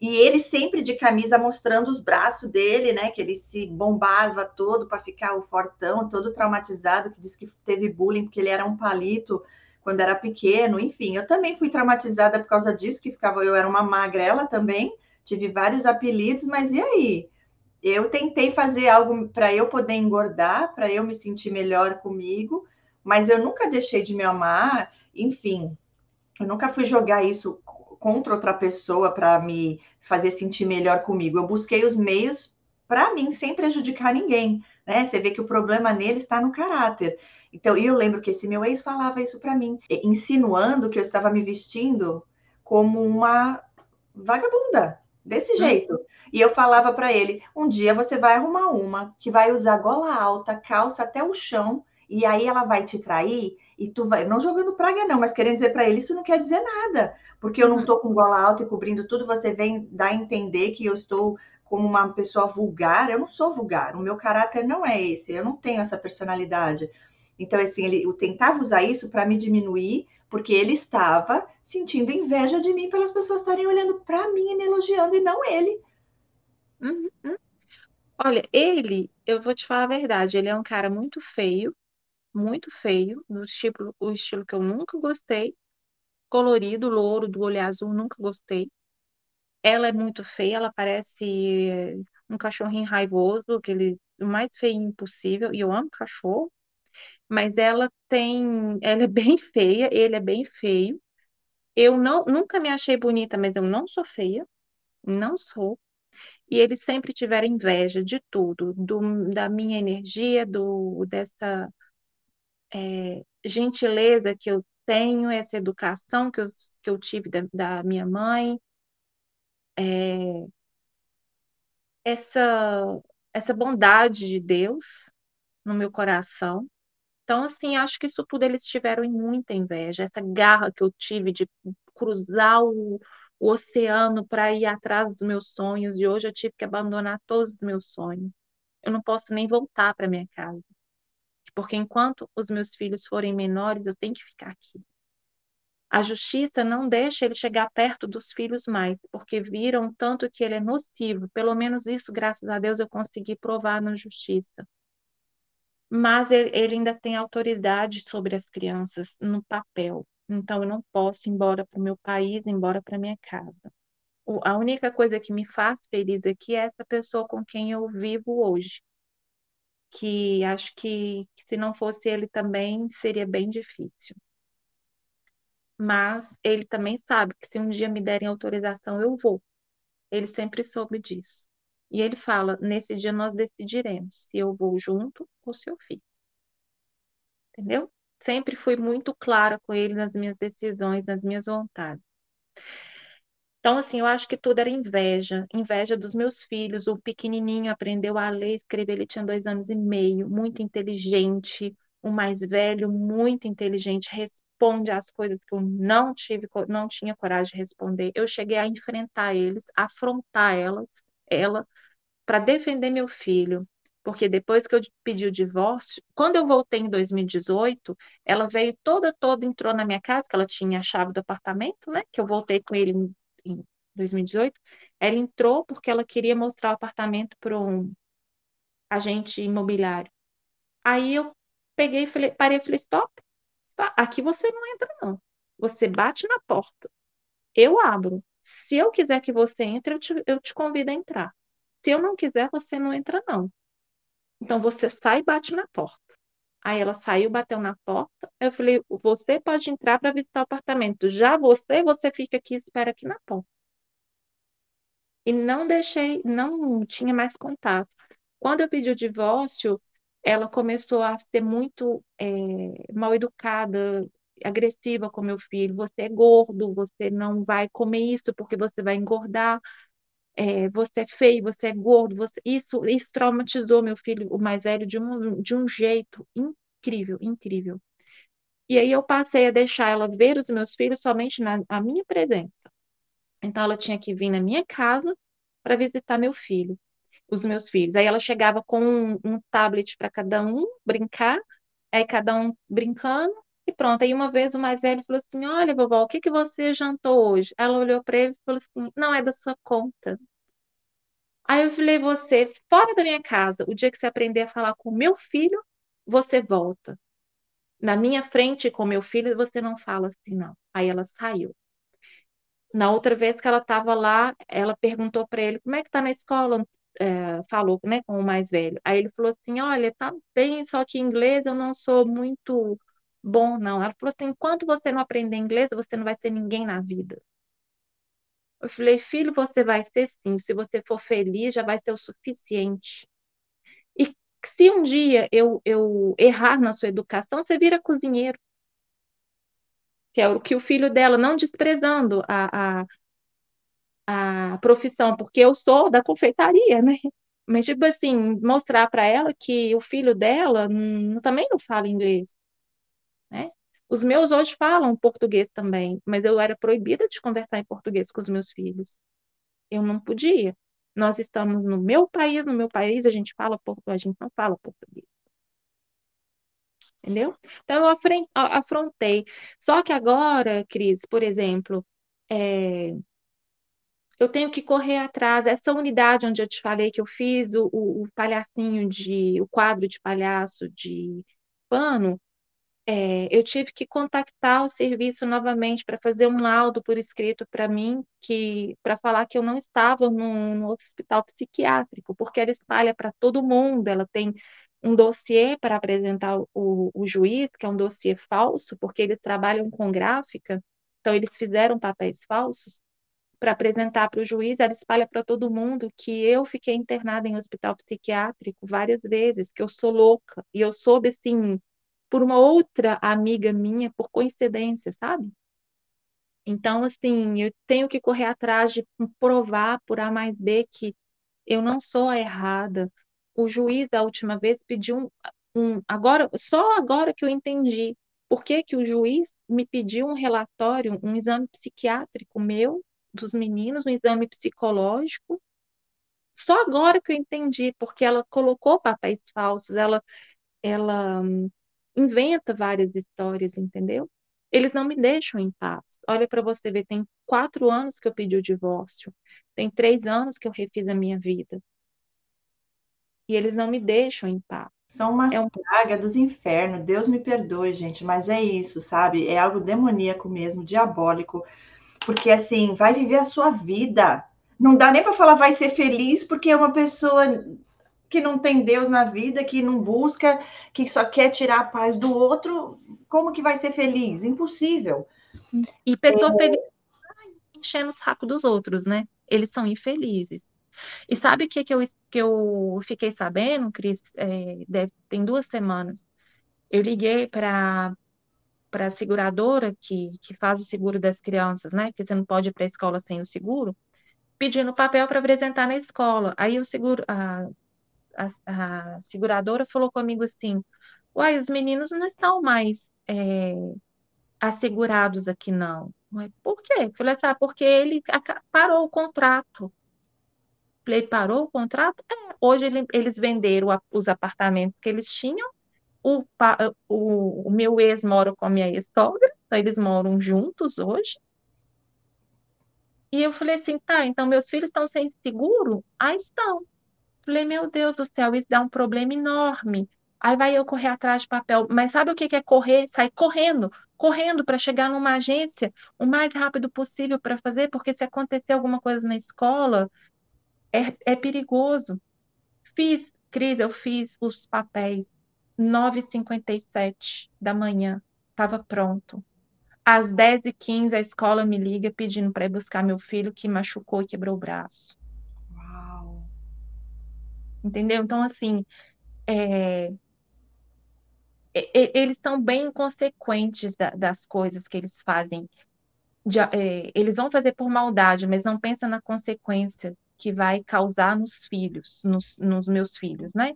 Speaker 1: E ele sempre de camisa mostrando os braços dele, né? Que ele se bombava todo para ficar o fortão, todo traumatizado, que disse que teve bullying porque ele era um palito quando era pequeno. Enfim, eu também fui traumatizada por causa disso, que ficava, eu era uma magrela também, tive vários apelidos, mas e aí? Eu tentei fazer algo para eu poder engordar, para eu me sentir melhor comigo, mas eu nunca deixei de me amar, enfim, eu nunca fui jogar isso contra outra pessoa para me fazer sentir melhor comigo. Eu busquei os meios para mim, sem prejudicar ninguém, né? Você vê que o problema nele está no caráter. Então, eu lembro que esse meu ex falava isso para mim, insinuando que eu estava me vestindo como uma vagabunda, desse
Speaker 2: Uhum.
Speaker 1: jeito. E eu falava para ele: um dia você vai arrumar uma que vai usar gola alta, calça até o chão, e aí ela vai te trair e tu vai, não jogando praga não, mas querendo dizer para ele, isso não quer dizer nada, porque eu não
Speaker 2: Uhum.
Speaker 1: tô com gola alta e cobrindo tudo, você vem dar a entender que eu estou como uma pessoa vulgar. Eu não sou vulgar, o meu caráter não é esse, eu não tenho essa personalidade. Então, assim, ele eu tentava usar isso para me diminuir, porque ele estava sentindo inveja de mim pelas pessoas estarem olhando para mim e me elogiando e não ele.
Speaker 2: Uhum. Olha, ele, eu vou te falar a verdade, ele é um cara muito feio, o estilo que eu nunca gostei, colorido, louro, do olho azul, nunca gostei. Ela é muito feia, ela parece um cachorrinho raivoso, aquele o mais feinho possível, e eu amo cachorro, mas ela é bem feia, ele é bem feio. Eu não, nunca me achei bonita, mas eu não sou feia, não sou. E eles sempre tiveram inveja de tudo, da minha energia, dessa gentileza que eu tenho, essa educação que eu tive da minha mãe, é, essa, essa bondade de Deus no meu coração. Então, assim, acho que isso tudo eles tiveram em muita inveja, essa garra que eu tive de cruzar o oceano para ir atrás dos meus sonhos e hoje eu tive que abandonar todos os meus sonhos. Eu não posso nem voltar para minha casa, porque enquanto os meus filhos forem menores, eu tenho que ficar aqui. A justiça não deixa ele chegar perto dos filhos mais, porque viram tanto que ele é nocivo. Pelo menos isso, graças a Deus, eu consegui provar na justiça. Mas ele ainda tem autoridade sobre as crianças no papel. Então, eu não posso ir embora para o meu país, ir embora para minha casa. A única coisa que me faz feliz aqui é essa pessoa com quem eu vivo hoje, que acho que se não fosse ele também seria bem difícil. Mas ele também sabe que se um dia me derem autorização, eu vou. Ele sempre soube disso. E ele fala: nesse dia nós decidiremos se eu vou junto ou se eu fico. Entendeu? Sempre fui muito clara com ele nas minhas decisões, nas minhas vontades. Então, assim, eu acho que tudo era inveja, inveja dos meus filhos. O pequenininho aprendeu a ler e escrever, ele tinha 2 anos e meio, muito inteligente. O mais velho, muito inteligente, responde às coisas que eu não tinha coragem de responder. Eu cheguei a enfrentar eles, afrontar ela, para defender meu filho. Porque depois que eu pedi o divórcio, quando eu voltei em 2018, ela veio toda, entrou na minha casa, que ela tinha a chave do apartamento, né? Que eu voltei com ele em 2018. Ela entrou porque ela queria mostrar o apartamento para um agente imobiliário. Aí eu peguei e falei, parei e falei, stop, aqui você não entra, não. Você bate na porta, eu abro. Se eu quiser que você entre, eu te convido a entrar. Se eu não quiser, você não entra, não. Então você sai e bate na porta. Aí ela saiu, bateu na porta. Eu falei, você pode entrar para visitar o apartamento. Já você fica aqui, espera aqui na porta. E não deixei, não tinha mais contato. Quando eu pedi o divórcio, ela começou a ser muito mal educada, agressiva com meu filho. Você é gordo, você não vai comer isso porque você vai engordar. Você é feio, você é gordo, isso traumatizou meu filho, o mais velho, de um jeito incrível, incrível. E aí eu passei a deixar ela ver os meus filhos somente na minha presença. Então ela tinha que vir na minha casa para visitar meu filho, os meus filhos. Aí ela chegava com um tablet para cada um brincar, aí cada um brincando. E pronto, aí uma vez o mais velho falou assim: Olha, vovó, o que que você jantou hoje? Ela olhou para ele e falou assim: Não é da sua conta. Aí eu falei, você, fora da minha casa, o dia que você aprender a falar com meu filho, você volta. Na minha frente com meu filho, você não fala assim, não. Aí ela saiu. Na outra vez que ela estava lá, ela perguntou para ele, como é que tá na escola? Falou, né, com o mais velho. Aí ele falou assim, olha, tá bem, só que inglês eu não sou muito bom, não. Ela falou assim, enquanto você não aprender inglês, você não vai ser ninguém na vida. Eu falei, filho, você vai ser sim. Se você for feliz, já vai ser o suficiente. E se um dia eu errar na sua educação, você vira cozinheiro, que é o que o filho dela, não desprezando a profissão, porque eu sou da confeitaria, né? Mas, tipo assim, mostrar para ela que o filho dela também não fala inglês, né? Os meus hoje falam português também, mas eu era proibida de conversar em português com os meus filhos. Eu não podia. Nós estamos no meu país a gente fala português, a gente não fala português. Entendeu? Então, eu afrontei. Só que agora, Cris, por exemplo, é, eu tenho que correr atrás. Essa unidade onde eu te falei que eu fiz o palhacinho o quadro de palhaço de pano, eu tive que contactar o serviço novamente para fazer um laudo por escrito para mim, para falar que eu não estava no hospital psiquiátrico, porque ela espalha para todo mundo, ela tem um dossiê para apresentar o juiz, que é um dossiê falso, porque eles trabalham com gráfica, então eles fizeram papéis falsos para apresentar para o juiz, ela espalha para todo mundo que eu fiquei internada em hospital psiquiátrico várias vezes, que eu sou louca, e eu soube assim por uma outra amiga minha, por coincidência, sabe? Então, assim, eu tenho que correr atrás de provar por A mais B que eu não sou a errada. O juiz, da última vez, pediu agora, só agora que eu entendi por que que o juiz me pediu um relatório, um exame psiquiátrico meu, dos meninos, um exame psicológico. Só agora que eu entendi, porque ela colocou papéis falsos, ela inventa várias histórias, entendeu? Eles não me deixam em paz. Olha para você ver, tem 4 anos que eu pedi o divórcio, tem 3 anos que eu refiz a minha vida, e eles não me deixam em paz.
Speaker 1: São umas
Speaker 2: É um
Speaker 1: pragas dos infernos. Deus me perdoe, gente, mas é isso, sabe? É algo demoníaco mesmo, diabólico, porque assim, vai viver a sua vida. Não dá nem para falar vai ser feliz, porque é uma pessoa que não tem Deus na vida, que não busca, que só quer tirar a paz do outro. Como que vai ser feliz? Impossível.
Speaker 2: E pessoa feliz enchendo o saco dos outros, né? Eles são infelizes. E sabe o que, que eu fiquei sabendo, Cris? Tem 2 semanas. Eu liguei para a seguradora que faz o seguro das crianças, né? Porque você não pode ir para a escola sem o seguro, pedindo papel para apresentar na escola. Aí o seguro, a seguradora falou comigo assim: Uai, os meninos não estão mais é, assegurados aqui, não. Mas por quê? Eu falei assim, porque ele parou o contrato. Falei, parou o contrato? Hoje eles venderam os apartamentos que eles tinham. O meu ex mora com a minha ex-sogra, então eles moram juntos hoje. E eu falei assim, tá, então meus filhos estão sem seguro? Ah, estão. Falei, meu Deus do céu, isso dá um problema enorme. Aí vai eu correr atrás de papel. Mas sabe o que que é correr? Sair correndo, correndo para chegar numa agência o mais rápido possível para fazer, porque se acontecer alguma coisa na escola, é perigoso. Cris, eu fiz os papéis 9h57 da manhã. Estava pronto. Às 10h15, a escola me liga pedindo para ir buscar meu filho que machucou e quebrou o braço.
Speaker 1: Uau.
Speaker 2: Entendeu? Então, assim, é, eles são bem inconsequentes das coisas que eles fazem. Eles vão fazer por maldade, mas não pensa na consequência que vai causar nos filhos, nos meus filhos, né?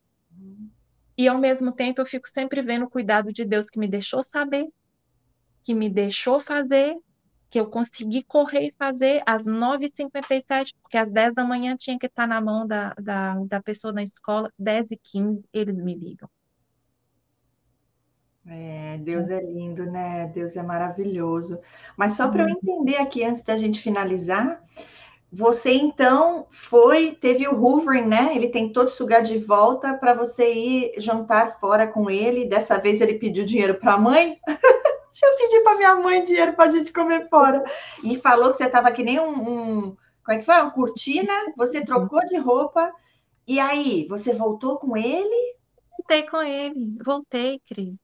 Speaker 2: E ao mesmo tempo eu fico sempre vendo o cuidado de Deus que me deixou saber, que me deixou fazer, que eu consegui correr e fazer às 9h57, porque às 10 da manhã tinha que estar na mão da pessoa na escola, 10h15 eles me ligam.
Speaker 1: É, Deus é lindo, né? Deus é maravilhoso. Mas só para eu entender aqui, antes da gente finalizar, você então teve o hoovering, né? Ele tentou te sugar de volta para você ir jantar fora com ele. Dessa vez ele pediu dinheiro para a mãe. Deixa eu pedir para minha mãe dinheiro para a gente comer fora. E falou que você estava que nem como é que foi? Uma cortina. Você trocou de roupa. E aí, você voltou com ele?
Speaker 2: Voltei com ele, voltei, Cris.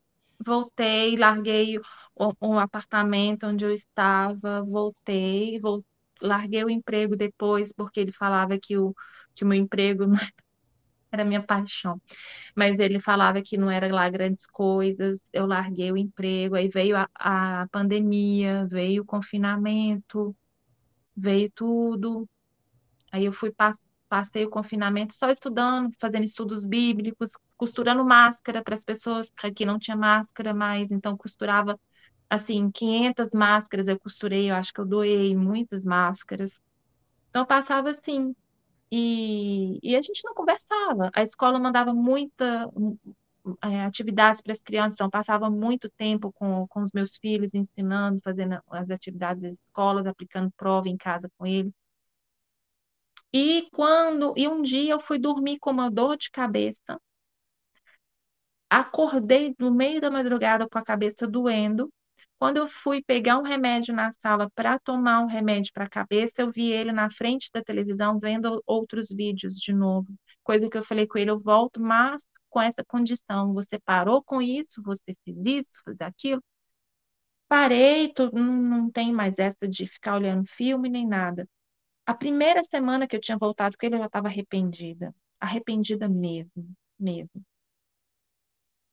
Speaker 2: Voltei, larguei o apartamento onde eu estava, larguei o emprego depois, porque ele falava que o meu emprego não era minha paixão, mas ele falava que não era lá grandes coisas. Eu larguei o emprego, aí veio a pandemia, veio o confinamento, veio tudo. Aí eu passei o confinamento só estudando, fazendo estudos bíblicos, costurando máscara para as pessoas, para que não tinha máscara mais, então costurava assim 500 máscaras eu costurei, eu acho que eu doei muitas máscaras. Então eu passava assim e a gente não conversava. A escola mandava atividades para as crianças, então eu passava muito tempo com os meus filhos ensinando, fazendo as atividades das escolas, aplicando prova em casa com eles. E um dia eu fui dormir com uma dor de cabeça, acordei no meio da madrugada com a cabeça doendo. Quando eu fui pegar um remédio na sala para tomar um remédio para a cabeça, eu vi ele na frente da televisão vendo outros vídeos de novo. Coisa que eu falei com ele, eu volto, mas com essa condição. Você parou com isso, você fez isso, fez aquilo. Parei, não tem mais essa de ficar olhando filme nem nada. A primeira semana que eu tinha voltado com ele, eu já estava arrependida. Arrependida mesmo, mesmo.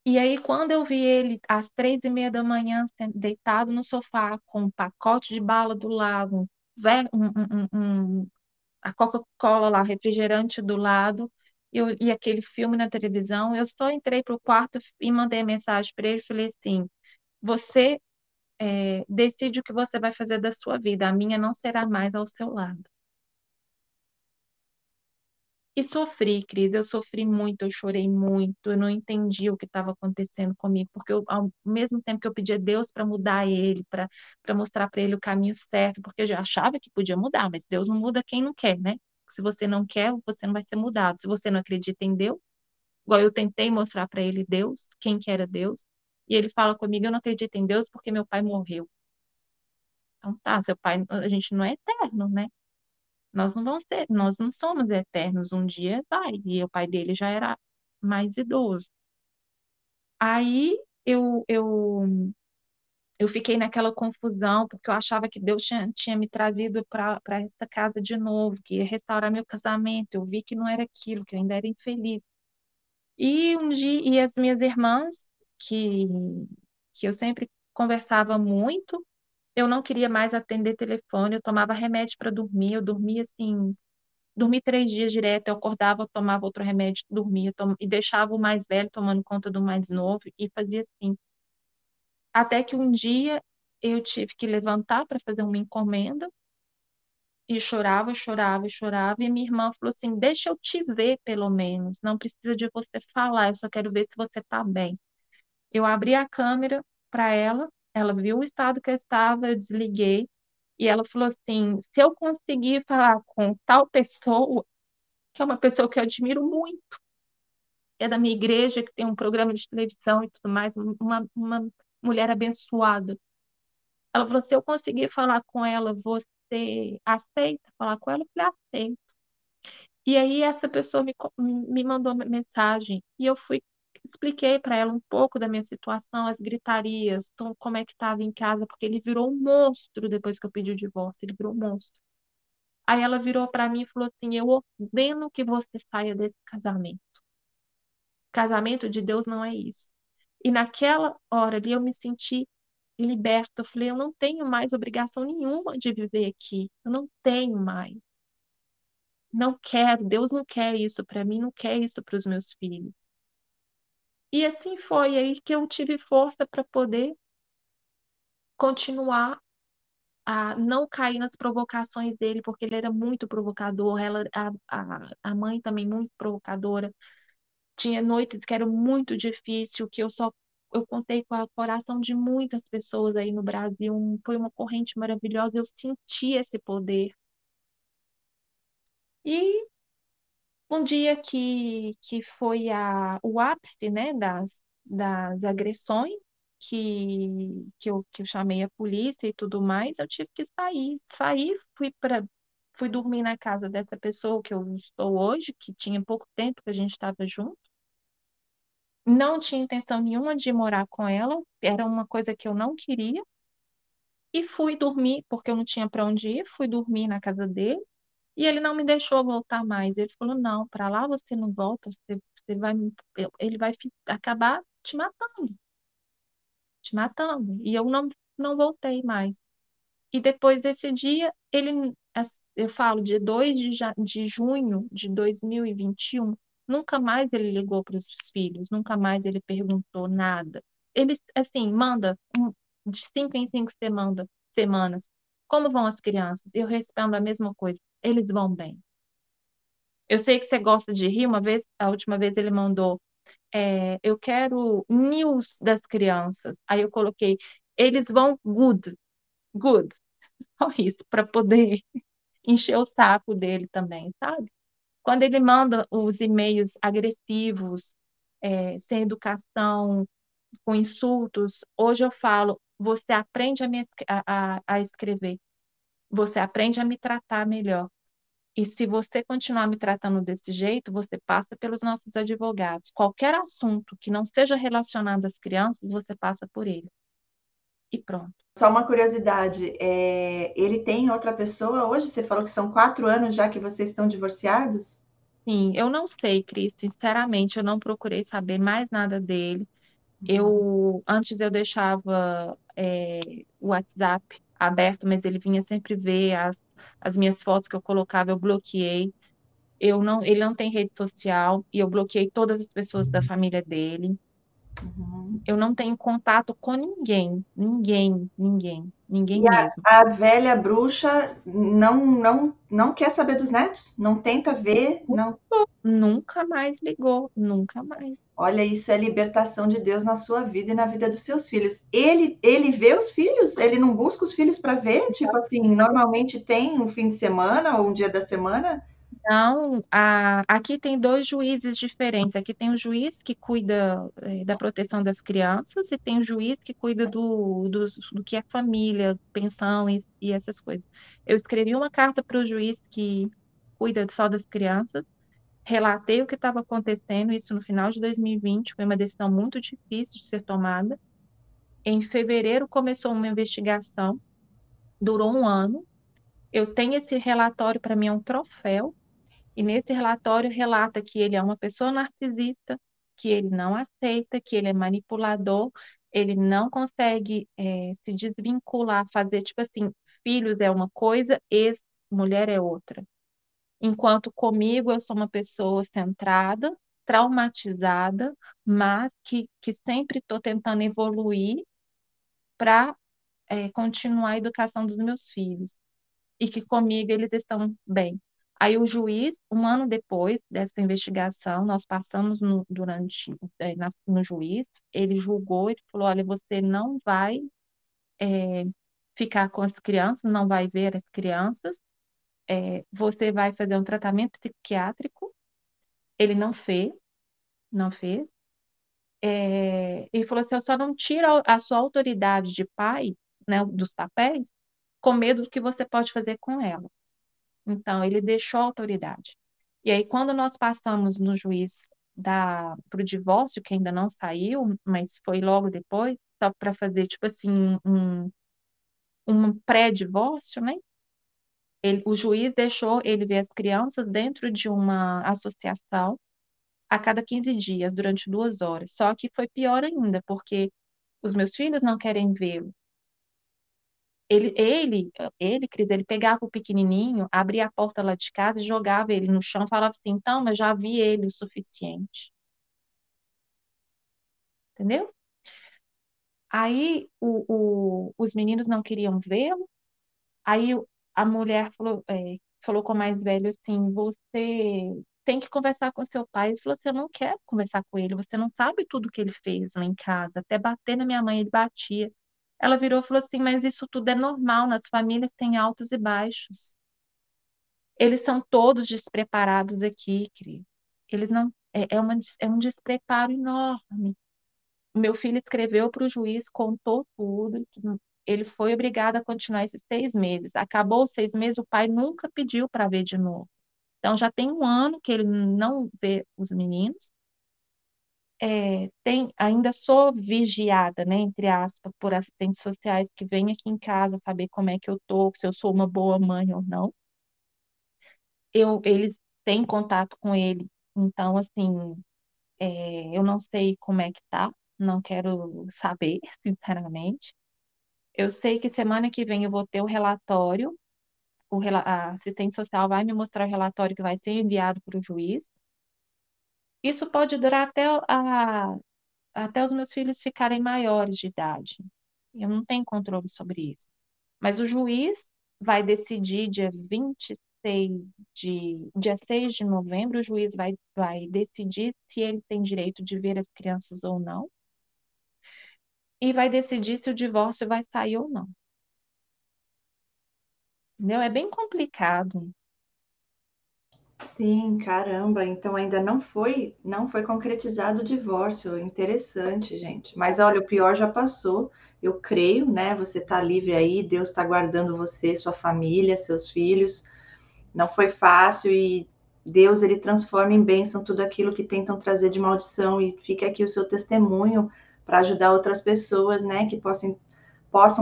Speaker 2: E aí, quando eu vi ele às 3h30 da manhã, deitado no sofá, com um pacote de bala do lado, a Coca-Cola lá, refrigerante do lado, e aquele filme na televisão, eu só entrei pro quarto e mandei mensagem para ele, falei assim, você decide o que você vai fazer da sua vida, a minha não será mais ao seu lado. E sofri, Cris, eu sofri muito, eu chorei muito, eu não entendi o que estava acontecendo comigo, porque ao mesmo tempo que eu pedia a Deus para mudar ele, para mostrar para ele o caminho certo, porque eu já achava que podia mudar, mas Deus não muda quem não quer, né? Se você não quer, você não vai ser mudado. Se você não acredita em Deus, igual eu tentei mostrar para ele Deus, quem que era Deus, e ele fala comigo, eu não acredito em Deus porque meu pai morreu. Então tá, seu pai, a gente não é eterno, né? Nós não vamos ser, nós não somos eternos. Um dia vai. E o pai dele já era mais idoso. Aí eu, eu, eu fiquei naquela confusão, porque eu achava que Deus tinha me trazido para essa casa de novo, que ia restaurar meu casamento. Eu vi que não era aquilo, que eu ainda era infeliz. E um dia, e as minhas irmãs, que, que eu sempre conversava muito, eu não queria mais atender telefone, eu tomava remédio para dormir, eu dormia assim. Dormi 3 dias direto, eu acordava, eu tomava outro remédio, dormia, e deixava o mais velho tomando conta do mais novo, e fazia assim. Até que um dia eu tive que levantar para fazer uma encomenda, e chorava, chorava, chorava, e minha irmã falou assim: Deixa eu te ver, pelo menos, não precisa de você falar, eu só quero ver se você está bem. Eu abri a câmera para ela, ela viu o estado que eu estava, eu desliguei, e ela falou assim: Se eu conseguir falar com tal pessoa, que é uma pessoa que eu admiro muito, é da minha igreja, que tem um programa de televisão e tudo mais, uma mulher abençoada. Ela falou: se eu conseguir falar com ela, você aceita falar com ela? Eu falei: aceito. E aí essa pessoa me mandou uma mensagem e eu fui, expliquei para ela um pouco da minha situação, as gritarias, como é que estava em casa, porque ele virou um monstro depois que eu pedi o divórcio, ele virou um monstro. Aí ela virou para mim e falou assim: eu ordeno que você saia desse casamento. Casamento de Deus não é isso. E naquela hora ali eu me senti liberta. Eu falei, eu não tenho mais obrigação nenhuma de viver aqui. Eu não tenho mais. Não quero. Deus não quer isso para mim, não quer isso para os meus filhos. E assim foi aí que eu tive força para poder continuar a não cair nas provocações dele, porque ele era muito provocador, a mãe também muito provocadora. Tinha noites que eram muito difíceis, que eu contei com a coração de muitas pessoas aí no Brasil. Foi uma corrente maravilhosa, eu senti esse poder. E um dia que foi o ápice, né, das agressões, que eu chamei a polícia e tudo mais, eu tive que sair. Saí, fui dormir na casa dessa pessoa que eu estou hoje, que tinha pouco tempo que a gente estava junto. Não tinha intenção nenhuma de morar com ela, era uma coisa que eu não queria. E fui dormir, porque eu não tinha para onde ir, fui dormir na casa dele. E ele não me deixou voltar mais. Ele falou: Não, para lá você não volta, você vai, ele vai acabar te matando, te matando. E eu não voltei mais. E depois desse dia, eu falo, dia 2 de junho de 2021, nunca mais ele ligou para os filhos, nunca mais ele perguntou nada. Ele, assim, manda de 5 em 5 semanas. Como vão as crianças? Eu respondo a mesma coisa. Eles vão bem. Eu sei que você gosta de rir. Uma vez, a última vez ele mandou, eu quero news das crianças. Aí eu coloquei, eles vão good, good. Só isso, para poder encher o saco dele também, sabe? Quando ele manda os e-mails agressivos, sem educação, com insultos, hoje eu falo, você aprende a escrever, você aprende a me tratar melhor. E se você continuar me tratando desse jeito, você passa pelos nossos advogados. Qualquer assunto que não seja relacionado às crianças, você passa por ele. E pronto.
Speaker 1: Só uma curiosidade, ele tem outra pessoa hoje? Você falou que são 4 anos já que vocês estão divorciados?
Speaker 2: Sim, eu não sei, Cris, sinceramente, eu não procurei saber mais nada dele. Antes eu deixava o WhatsApp aberto, mas ele vinha sempre ver as minhas fotos que eu colocava, eu bloqueei. Ele não tem rede social e eu bloqueei todas as pessoas da família dele.
Speaker 1: Uhum.
Speaker 2: Eu não tenho contato com ninguém, ninguém, ninguém, ninguém
Speaker 1: E
Speaker 2: mesmo.
Speaker 1: a velha bruxa não quer saber dos netos? Não tenta ver? Não.
Speaker 2: Nunca mais ligou, nunca mais.
Speaker 1: Olha, isso é libertação de Deus na sua vida e na vida dos seus filhos. Ele vê os filhos? Ele não busca os filhos para ver? Tipo assim, normalmente tem um fim de semana ou um dia da semana?
Speaker 2: Não, aqui tem dois juízes diferentes. Aqui tem o juiz que cuida, da proteção das crianças e tem o juiz que cuida do que é família, pensão e essas coisas. Eu escrevi uma carta para o juiz que cuida só das crianças, relatei o que estava acontecendo, isso no final de 2020, foi uma decisão muito difícil de ser tomada. Em fevereiro começou uma investigação, durou um ano. Eu tenho esse relatório, para mim é um troféu. E nesse relatório relata que ele é uma pessoa narcisista, que ele não aceita, que ele é manipulador, ele não consegue se desvincular, fazer tipo assim, filhos é uma coisa, ex-mulher é outra. Enquanto comigo eu sou uma pessoa centrada, traumatizada, mas que sempre estou tentando evoluir para continuar a educação dos meus filhos e que comigo eles estão bem. Aí o juiz, um ano depois dessa investigação, nós passamos no juiz, ele julgou, ele falou, olha, você não vai ficar com as crianças, não vai ver as crianças, você vai fazer um tratamento psiquiátrico. Ele não fez, não fez. Ele falou assim, eu só não tiro a sua autoridade de pai, né, dos papéis, com medo do que você pode fazer com ela. Então, ele deixou a autoridade. E aí, quando nós passamos no juiz para o divórcio, que ainda não saiu, mas foi logo depois, só para fazer, tipo assim, um pré-divórcio, né? O juiz deixou ele ver as crianças dentro de uma associação a cada 15 dias, durante 2 horas. Só que foi pior ainda, porque os meus filhos não querem vê-lo. Cris, ele pegava o pequenininho, abria a porta lá de casa e jogava ele no chão, falava assim, então, mas já vi ele o suficiente, entendeu? Aí os meninos não queriam vê-lo, aí a mulher falou com o mais velho assim, você tem que conversar com seu pai. Ele falou assim, eu não quero conversar com ele, você não sabe tudo que ele fez lá em casa, até bater na minha mãe ele batia. Ela virou e falou assim, mas isso tudo é normal, nas famílias tem altos e baixos. Eles são todos despreparados aqui, Cris. Eles não. É um despreparo enorme. O meu filho escreveu para o juiz, contou tudo. Ele foi obrigado a continuar esses 6 meses. Acabou os 6 meses, o pai nunca pediu para ver de novo. Então já tem um ano que ele não vê os meninos. Ainda sou vigiada, né, entre aspas, por assistentes sociais que vêm aqui em casa saber como é que eu tô, se eu sou uma boa mãe ou não. Eles têm contato com ele, então, assim, eu não sei como é que tá, não quero saber, sinceramente. Eu sei que semana que vem eu vou ter o relatório, a assistente social vai me mostrar o relatório que vai ser enviado para o juiz. Isso pode durar até os meus filhos ficarem maiores de idade. Eu não tenho controle sobre isso. Mas o juiz vai decidir dia 6 de novembro, o juiz vai decidir se ele tem direito de ver as crianças ou não, e vai decidir se o divórcio vai sair ou não. Entendeu? É bem complicado.
Speaker 1: Sim, caramba, então ainda não foi concretizado o divórcio. Interessante, gente. Mas olha, o pior já passou. Eu creio, né? Você está livre aí, Deus está guardando você, sua família, seus filhos. Não foi fácil e Deus ele transforma em bênção tudo aquilo que tentam trazer de maldição e fica aqui o seu testemunho para ajudar outras pessoas, né, que possam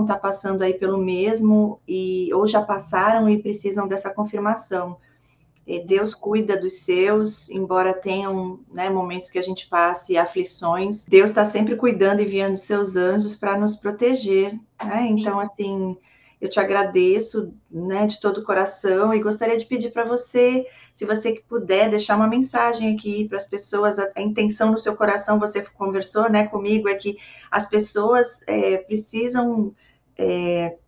Speaker 1: estar passando aí pelo mesmo e ou já passaram e precisam dessa confirmação. Deus cuida dos seus, embora tenham, né, momentos que a gente passe aflições. Deus está sempre cuidando e enviando seus anjos para nos proteger, né? Então, assim, eu te agradeço, né, de todo o coração e gostaria de pedir para você, se você puder deixar uma mensagem aqui para as pessoas, a intenção no seu coração, você conversou, né, comigo, é que as pessoas precisam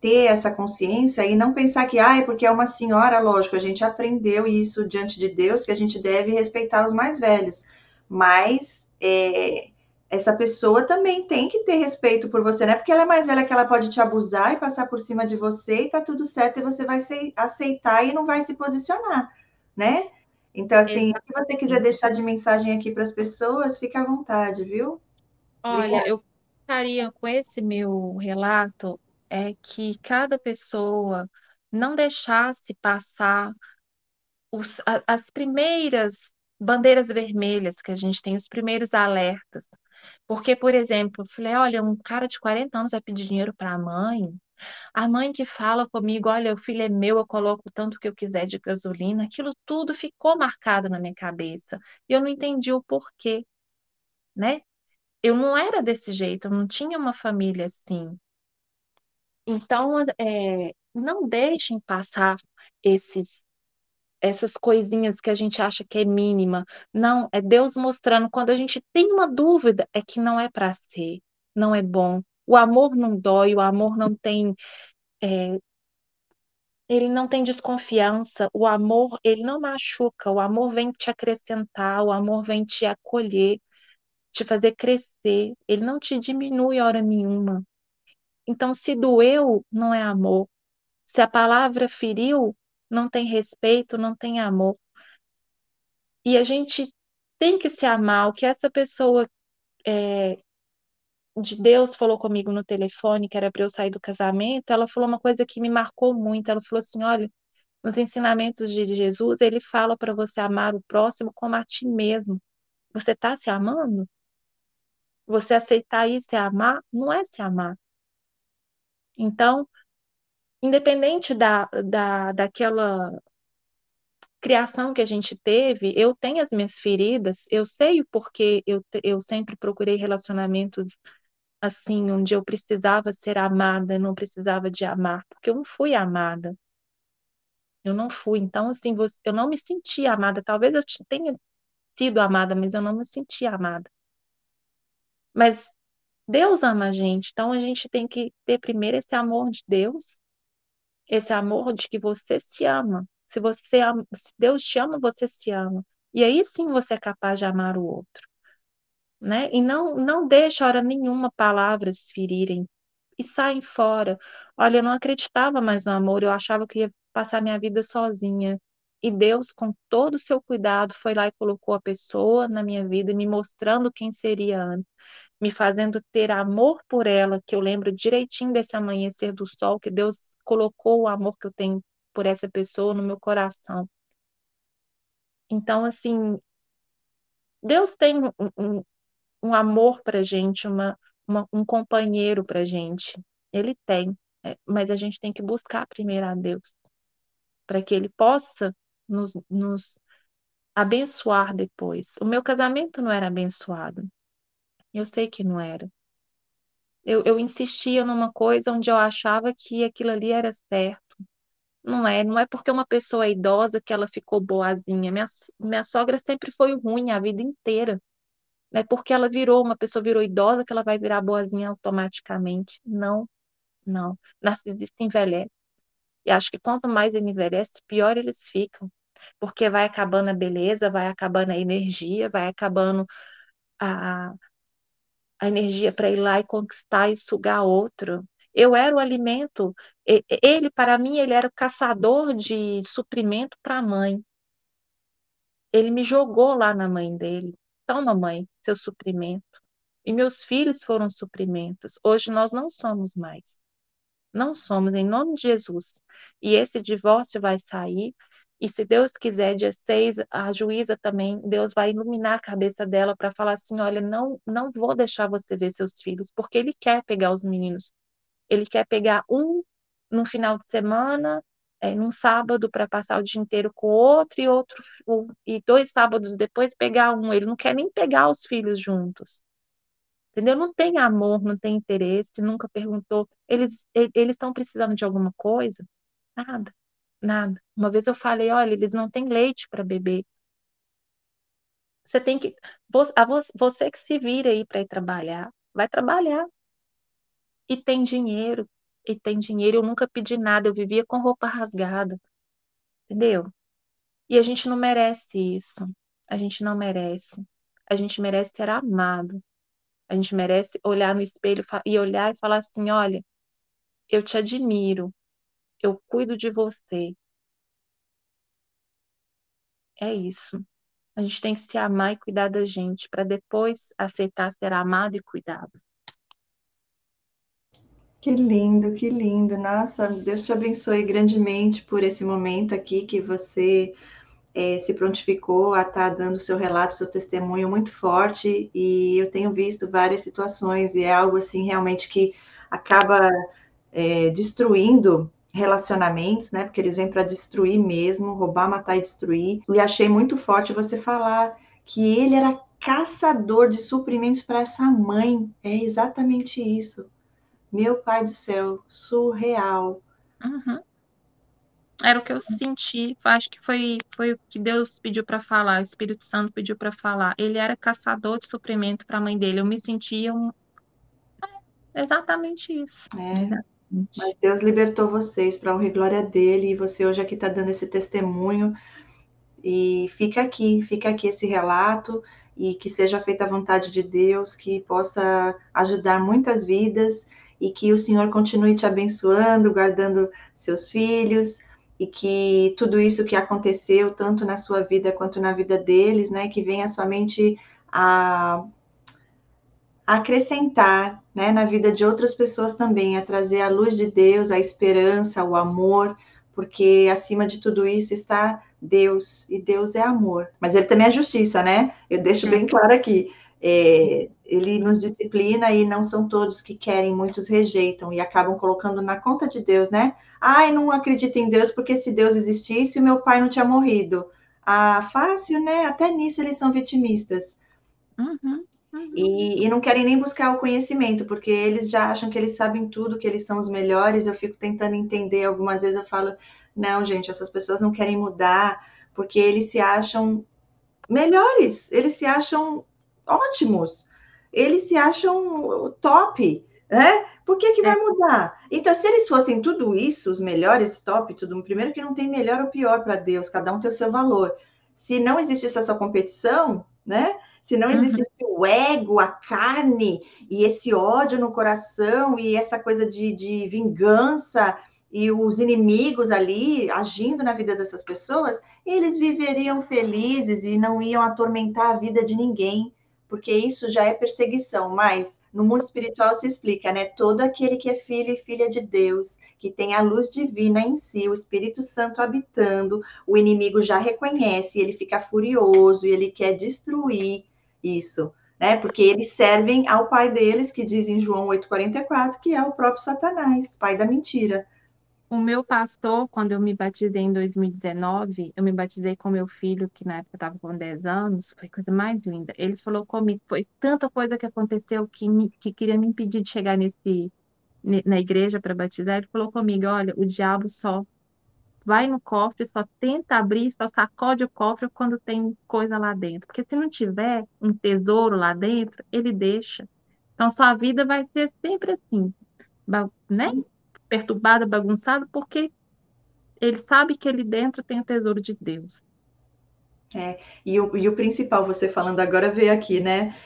Speaker 1: ter essa consciência e não pensar que, porque é uma senhora, lógico, a gente aprendeu isso diante de Deus, que a gente deve respeitar os mais velhos, mas essa pessoa também tem que ter respeito por você, não é porque ela é mais velha que ela pode te abusar e passar por cima de você e tá tudo certo e você vai aceitar e não vai se posicionar, né? Então, assim, o que você quiser
Speaker 2: Exatamente.
Speaker 1: deixar de mensagem aqui para as pessoas, fica à vontade, viu?
Speaker 2: Olha,
Speaker 1: Obrigada.
Speaker 2: eu gostaria com esse meu relato é que cada pessoa não deixasse passar as primeiras bandeiras vermelhas que a gente tem, os primeiros alertas. Porque, por exemplo, eu falei, olha, um cara de 40 anos vai pedir dinheiro para a mãe que fala comigo, olha, o filho é meu, eu coloco o tanto que eu quiser de gasolina, aquilo tudo ficou marcado na minha cabeça. E eu não entendi o porquê, né? Eu não era desse jeito, eu não tinha uma família assim. Então, não deixem passar esses, essas coisinhas que a gente acha que é mínima. Não, é Deus mostrando. Quando a gente tem uma dúvida, é que não é para ser, não é bom. O amor não dói, o amor não tem, é, ele não tem desconfiança. O amor, ele não machuca. O amor vem te acrescentar, o amor vem te acolher, te fazer crescer. Ele não te diminui hora nenhuma. Então, se doeu, não é amor. Se a palavra feriu, não tem respeito, não tem amor. E a gente tem que se amar. O que essa pessoa de Deus falou comigo no telefone, que era para eu sair do casamento, ela falou uma coisa que me marcou muito. Ela falou assim: olha, nos ensinamentos de Jesus, ele fala para você amar o próximo como a ti mesmo. Você está se amando? Você aceitar isso é amar? Não é se amar. Então, independente daquela criação que a gente teve, eu tenho as minhas feridas, eu sei o porquê eu sempre procurei relacionamentos assim, onde eu precisava ser amada, não precisava de amar, porque eu não fui amada, eu não fui. Então, assim, eu não me senti amada. Talvez eu tenha sido amada, mas eu não me senti amada. Mas Deus ama a gente, então a gente tem que ter primeiro esse amor de Deus, esse amor de que você se ama. Se Deus te ama, você se ama. E aí sim você é capaz de amar o outro, né? E não deixa hora nenhuma palavras ferirem e saem fora. Olha, eu não acreditava mais no amor, eu achava que ia passar minha vida sozinha. E Deus, com todo o seu cuidado, foi lá e colocou a pessoa na minha vida, me mostrando quem seria antes, me fazendo ter amor por ela, que eu lembro direitinho desse amanhecer do sol, que Deus colocou o amor que eu tenho por essa pessoa no meu coração. Então, assim, Deus tem um amor pra gente, um companheiro pra gente. Ele tem, mas a gente tem que buscar primeiro a Deus, para que Ele possa nos abençoar depois. O meu casamento não era abençoado, eu sei que não era. Eu insistia numa coisa onde eu achava que aquilo ali era certo. Não é porque uma pessoa é idosa que ela ficou boazinha. Minha sogra sempre foi ruim a vida inteira. Não é porque ela uma pessoa virou idosa que ela vai virar boazinha automaticamente. Não, não. Narcisista envelhece. E acho que quanto mais ele envelhece, pior eles ficam. Porque vai acabando a beleza, vai acabando a energia, vai acabando a, a energia para ir lá e conquistar e sugar outro. Eu era o alimento. Ele, para mim, ele era o caçador de suprimento para a mãe. Ele me jogou lá na mãe dele. Toma, mãe, seu suprimento. E meus filhos foram suprimentos. Hoje nós não somos mais. Não somos, em nome de Jesus. E esse divórcio vai sair. E se Deus quiser, dia 6 a juíza também, Deus vai iluminar a cabeça dela para falar assim: olha, não vou deixar você ver seus filhos, porque Ele quer pegar os meninos. Ele quer pegar um no final de semana, num sábado, para passar o dia inteiro com o outro, e 2 sábados depois pegar um. Ele não quer nem pegar os filhos juntos. Entendeu? Não tem amor, não tem interesse, nunca perguntou. Eles estão precisando de alguma coisa? Nada. nada. Uma vez eu falei, olha, eles não têm leite para beber. Você tem que, você que se vira aí para ir trabalhar, vai trabalhar e tem dinheiro, e tem dinheiro. Eu nunca pedi nada, eu vivia com roupa rasgada, entendeu? E a gente não merece isso. A gente não merece. A gente merece ser amado. A gente merece olhar no espelho e olhar e falar assim, olha, eu te admiro, eu cuido de você. É isso. A gente tem que se amar e cuidar da gente, para depois aceitar ser amado e cuidado.
Speaker 1: Que lindo, que lindo. Nossa, Deus te abençoe grandemente por esse momento aqui que você se prontificou a estar dando seu relato, seu testemunho muito forte. E eu tenho visto várias situações e é algo assim realmente que acaba destruindo relacionamentos, né? Porque eles vêm para destruir mesmo, roubar, matar e destruir. E achei muito forte você falar que ele era caçador de suprimentos para essa mãe. É exatamente isso. Meu pai do céu, surreal.
Speaker 2: Uhum. Era o que eu senti, acho que foi o que Deus pediu para falar, o Espírito Santo pediu para falar. Ele era caçador de suprimento para a mãe dele. Eu me sentia exatamente isso.
Speaker 1: É, mas
Speaker 2: Exatamente.
Speaker 1: Deus libertou vocês para a honra e glória dele, e você hoje aqui está dando esse testemunho. E fica aqui esse relato, e que seja feita a vontade de Deus, que possa ajudar muitas vidas, e que o Senhor continue te abençoando, guardando seus filhos, e que tudo isso que aconteceu, tanto na sua vida quanto na vida deles, né, que venha somente a acrescentar, né, na vida de outras pessoas também, a trazer a luz de Deus, a esperança, o amor, porque acima de tudo isso está Deus, e Deus é amor. Mas ele também é justiça, né? Eu deixo
Speaker 2: É.
Speaker 1: bem claro aqui. Ele nos disciplina e não são todos que querem, muitos rejeitam e acabam colocando na conta de Deus, né? Ai, não acredito em Deus porque se Deus existisse, o meu pai não tinha morrido. Ah, fácil, né? Até nisso eles são vitimistas.
Speaker 2: Uhum, uhum.
Speaker 1: E não querem nem buscar o conhecimento, porque eles já acham que eles sabem tudo, que eles são os melhores. Eu fico tentando entender, algumas vezes eu falo, não, gente, essas pessoas não querem mudar, porque eles se acham melhores, eles se acham ótimos, eles se acham top, né? Por que que
Speaker 2: É,
Speaker 1: vai mudar? Então, se eles fossem tudo isso, os melhores, top, tudo, primeiro que não tem melhor ou pior para Deus, cada um tem o seu valor. Se não existisse essa competição, né? Se não
Speaker 2: uhum.
Speaker 1: existisse o ego, a carne e esse ódio no coração e essa coisa de vingança e os inimigos ali agindo na vida dessas pessoas, eles viveriam felizes e não iam atormentar a vida de ninguém, porque isso já é perseguição. Mas no mundo espiritual se explica, né? Todo aquele que é filho e filha de Deus, que tem a luz divina em si, o Espírito Santo habitando, o inimigo já reconhece, ele fica furioso e ele quer destruir isso, né? Porque eles servem ao pai deles, que diz em João 8,44, que é o próprio Satanás, pai da mentira.
Speaker 2: O meu pastor, quando eu me batizei em 2019, eu me batizei com meu filho, que na época estava com 10 anos, foi a coisa mais linda. Ele falou comigo, foi tanta coisa que aconteceu que queria me impedir de chegar na igreja para batizar. Ele falou comigo, olha, o diabo só vai no cofre, só tenta abrir, só sacode o cofre quando tem coisa lá dentro. Porque se não tiver um tesouro lá dentro, ele deixa. Então, sua vida vai ser sempre assim, né? Perturbada, bagunçada, porque ele sabe que ali dentro tem o tesouro de Deus.
Speaker 1: E o principal, você falando agora, veio aqui, né?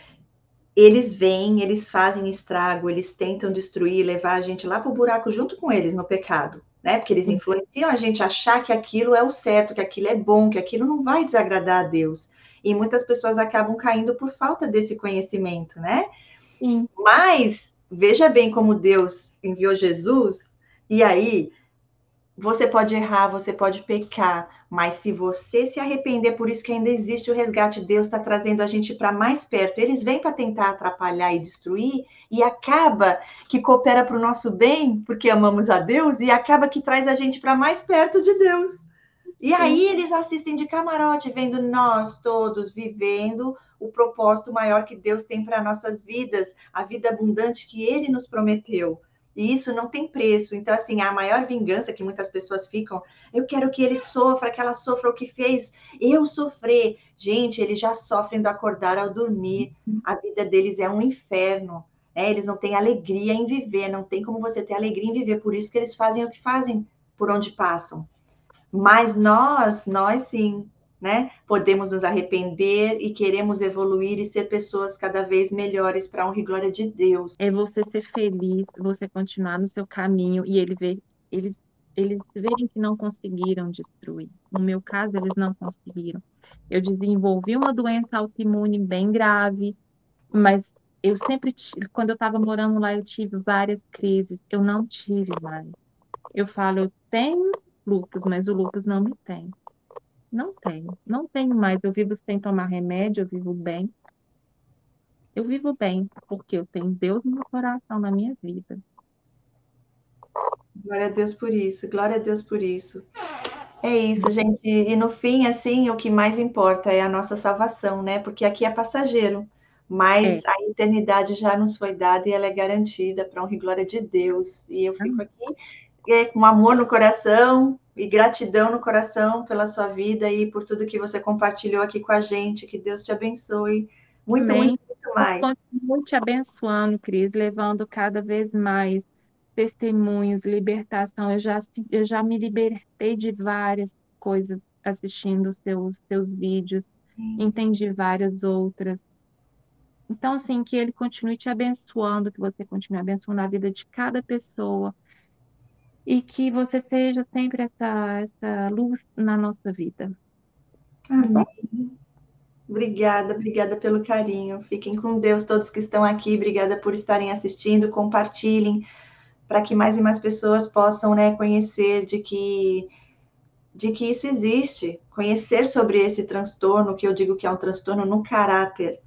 Speaker 1: Eles vêm, eles fazem estrago, eles tentam destruir, levar a gente lá para o buraco junto com eles no pecado, né? Porque eles
Speaker 2: Sim.
Speaker 1: influenciam a gente a achar que aquilo é o certo, que aquilo é bom, que aquilo não vai desagradar a Deus. E muitas pessoas acabam caindo por falta desse conhecimento, né?
Speaker 2: Sim.
Speaker 1: Mas veja bem como Deus enviou Jesus, e aí você pode errar, você pode pecar, mas se você se arrepender, por isso que ainda existe o resgate, Deus está trazendo a gente para mais perto. Eles vêm para tentar atrapalhar e destruir, e acaba que coopera para o nosso bem, porque amamos a Deus, e acaba que traz a gente para mais perto de Deus. E
Speaker 2: Sim.
Speaker 1: aí eles assistem de camarote, vendo nós todos vivendo o propósito maior que Deus tem para nossas vidas, a vida abundante que Ele nos prometeu. E isso não tem preço. Então, assim, a maior vingança que muitas pessoas ficam, eu quero que ele sofra, que ela sofra o que fez eu sofrer. Gente, eles já sofrem do acordar ao dormir. A vida deles é um inferno. Eles não têm alegria em viver, não tem como você ter alegria em viver. Por isso que eles fazem o que fazem, por onde passam. Mas nós sim, né? Podemos nos arrepender e queremos evoluir e ser pessoas cada vez melhores para a honra e glória de Deus.
Speaker 2: É você ser feliz, você continuar no seu caminho e eles, eles verem que não conseguiram destruir. No meu caso, eles não conseguiram. Eu desenvolvi uma doença autoimune bem grave, mas eu sempre, quando eu estava morando lá, eu tive várias crises. Eu não tive mais. Eu falo, eu tenho lúpus, mas o lúpus não me tem. Não tenho mais. Eu vivo sem tomar remédio, eu vivo bem. Eu vivo bem, porque eu tenho Deus no meu coração, na minha vida.
Speaker 1: Glória a Deus por isso, glória a Deus por isso. É isso, gente. E no fim, assim, o que mais importa é a nossa salvação, né? Porque aqui é passageiro,
Speaker 2: É,
Speaker 1: mas a eternidade já nos foi dada e ela é garantida para a honra e glória de Deus. E eu fico aqui com amor no coração e gratidão no coração pela sua vida e por tudo que você compartilhou aqui com a gente. Que Deus te abençoe muito, muito,
Speaker 2: amém.
Speaker 1: muito
Speaker 2: Deus
Speaker 1: mais.
Speaker 2: continue te abençoando, Cris, levando cada vez mais testemunhos, libertação. Eu já me libertei de várias coisas assistindo os seus vídeos, entendi várias outras. Então, assim, que ele continue te abençoando, que você continue abençoando a vida de cada pessoa e que você seja sempre essa luz na nossa vida, tá bom?
Speaker 1: Amém. Obrigada, obrigada pelo carinho. Fiquem com Deus, todos que estão aqui. Obrigada por estarem assistindo. Compartilhem para que mais e mais pessoas possam, né, conhecer de que isso existe, conhecer sobre esse transtorno, que eu digo que é um transtorno no caráter.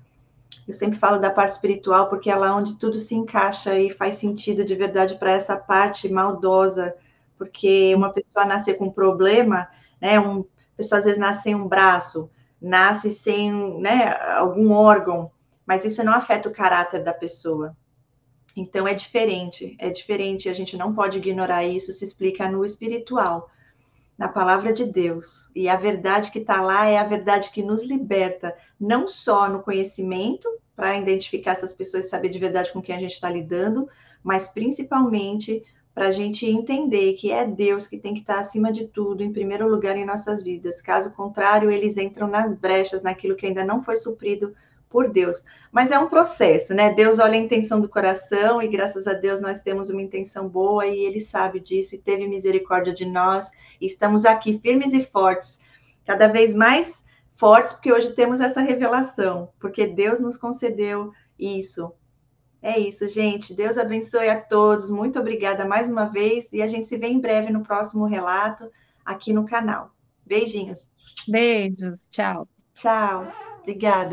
Speaker 1: Eu sempre falo da parte espiritual porque é lá onde tudo se encaixa e faz sentido de verdade para essa parte maldosa, porque uma pessoa nascer com um problema, né, a pessoa às vezes nasce sem um braço, nasce sem, né, algum órgão, mas isso não afeta o caráter da pessoa. Então é diferente, a gente não pode ignorar isso, se explica no espiritual, na palavra de Deus. E a verdade que está lá é a verdade que nos liberta, não só no conhecimento, para identificar essas pessoas e saber de verdade com quem a gente está lidando, mas principalmente para a gente entender que é Deus que tem que estar acima de tudo, em primeiro lugar em nossas vidas. Caso contrário, eles entram nas brechas, naquilo que ainda não foi suprido por Deus. Mas é um processo, né? Deus olha a intenção do coração e graças a Deus nós temos uma intenção boa e ele sabe disso e teve misericórdia de nós. E estamos aqui firmes e fortes, cada vez mais fortes, porque hoje temos essa revelação, porque Deus nos concedeu isso. É isso, gente. Deus abençoe a todos. Muito obrigada mais uma vez e a gente se vê em breve no próximo relato aqui no canal. Beijinhos.
Speaker 2: Beijos, tchau.
Speaker 1: Tchau. Obrigada.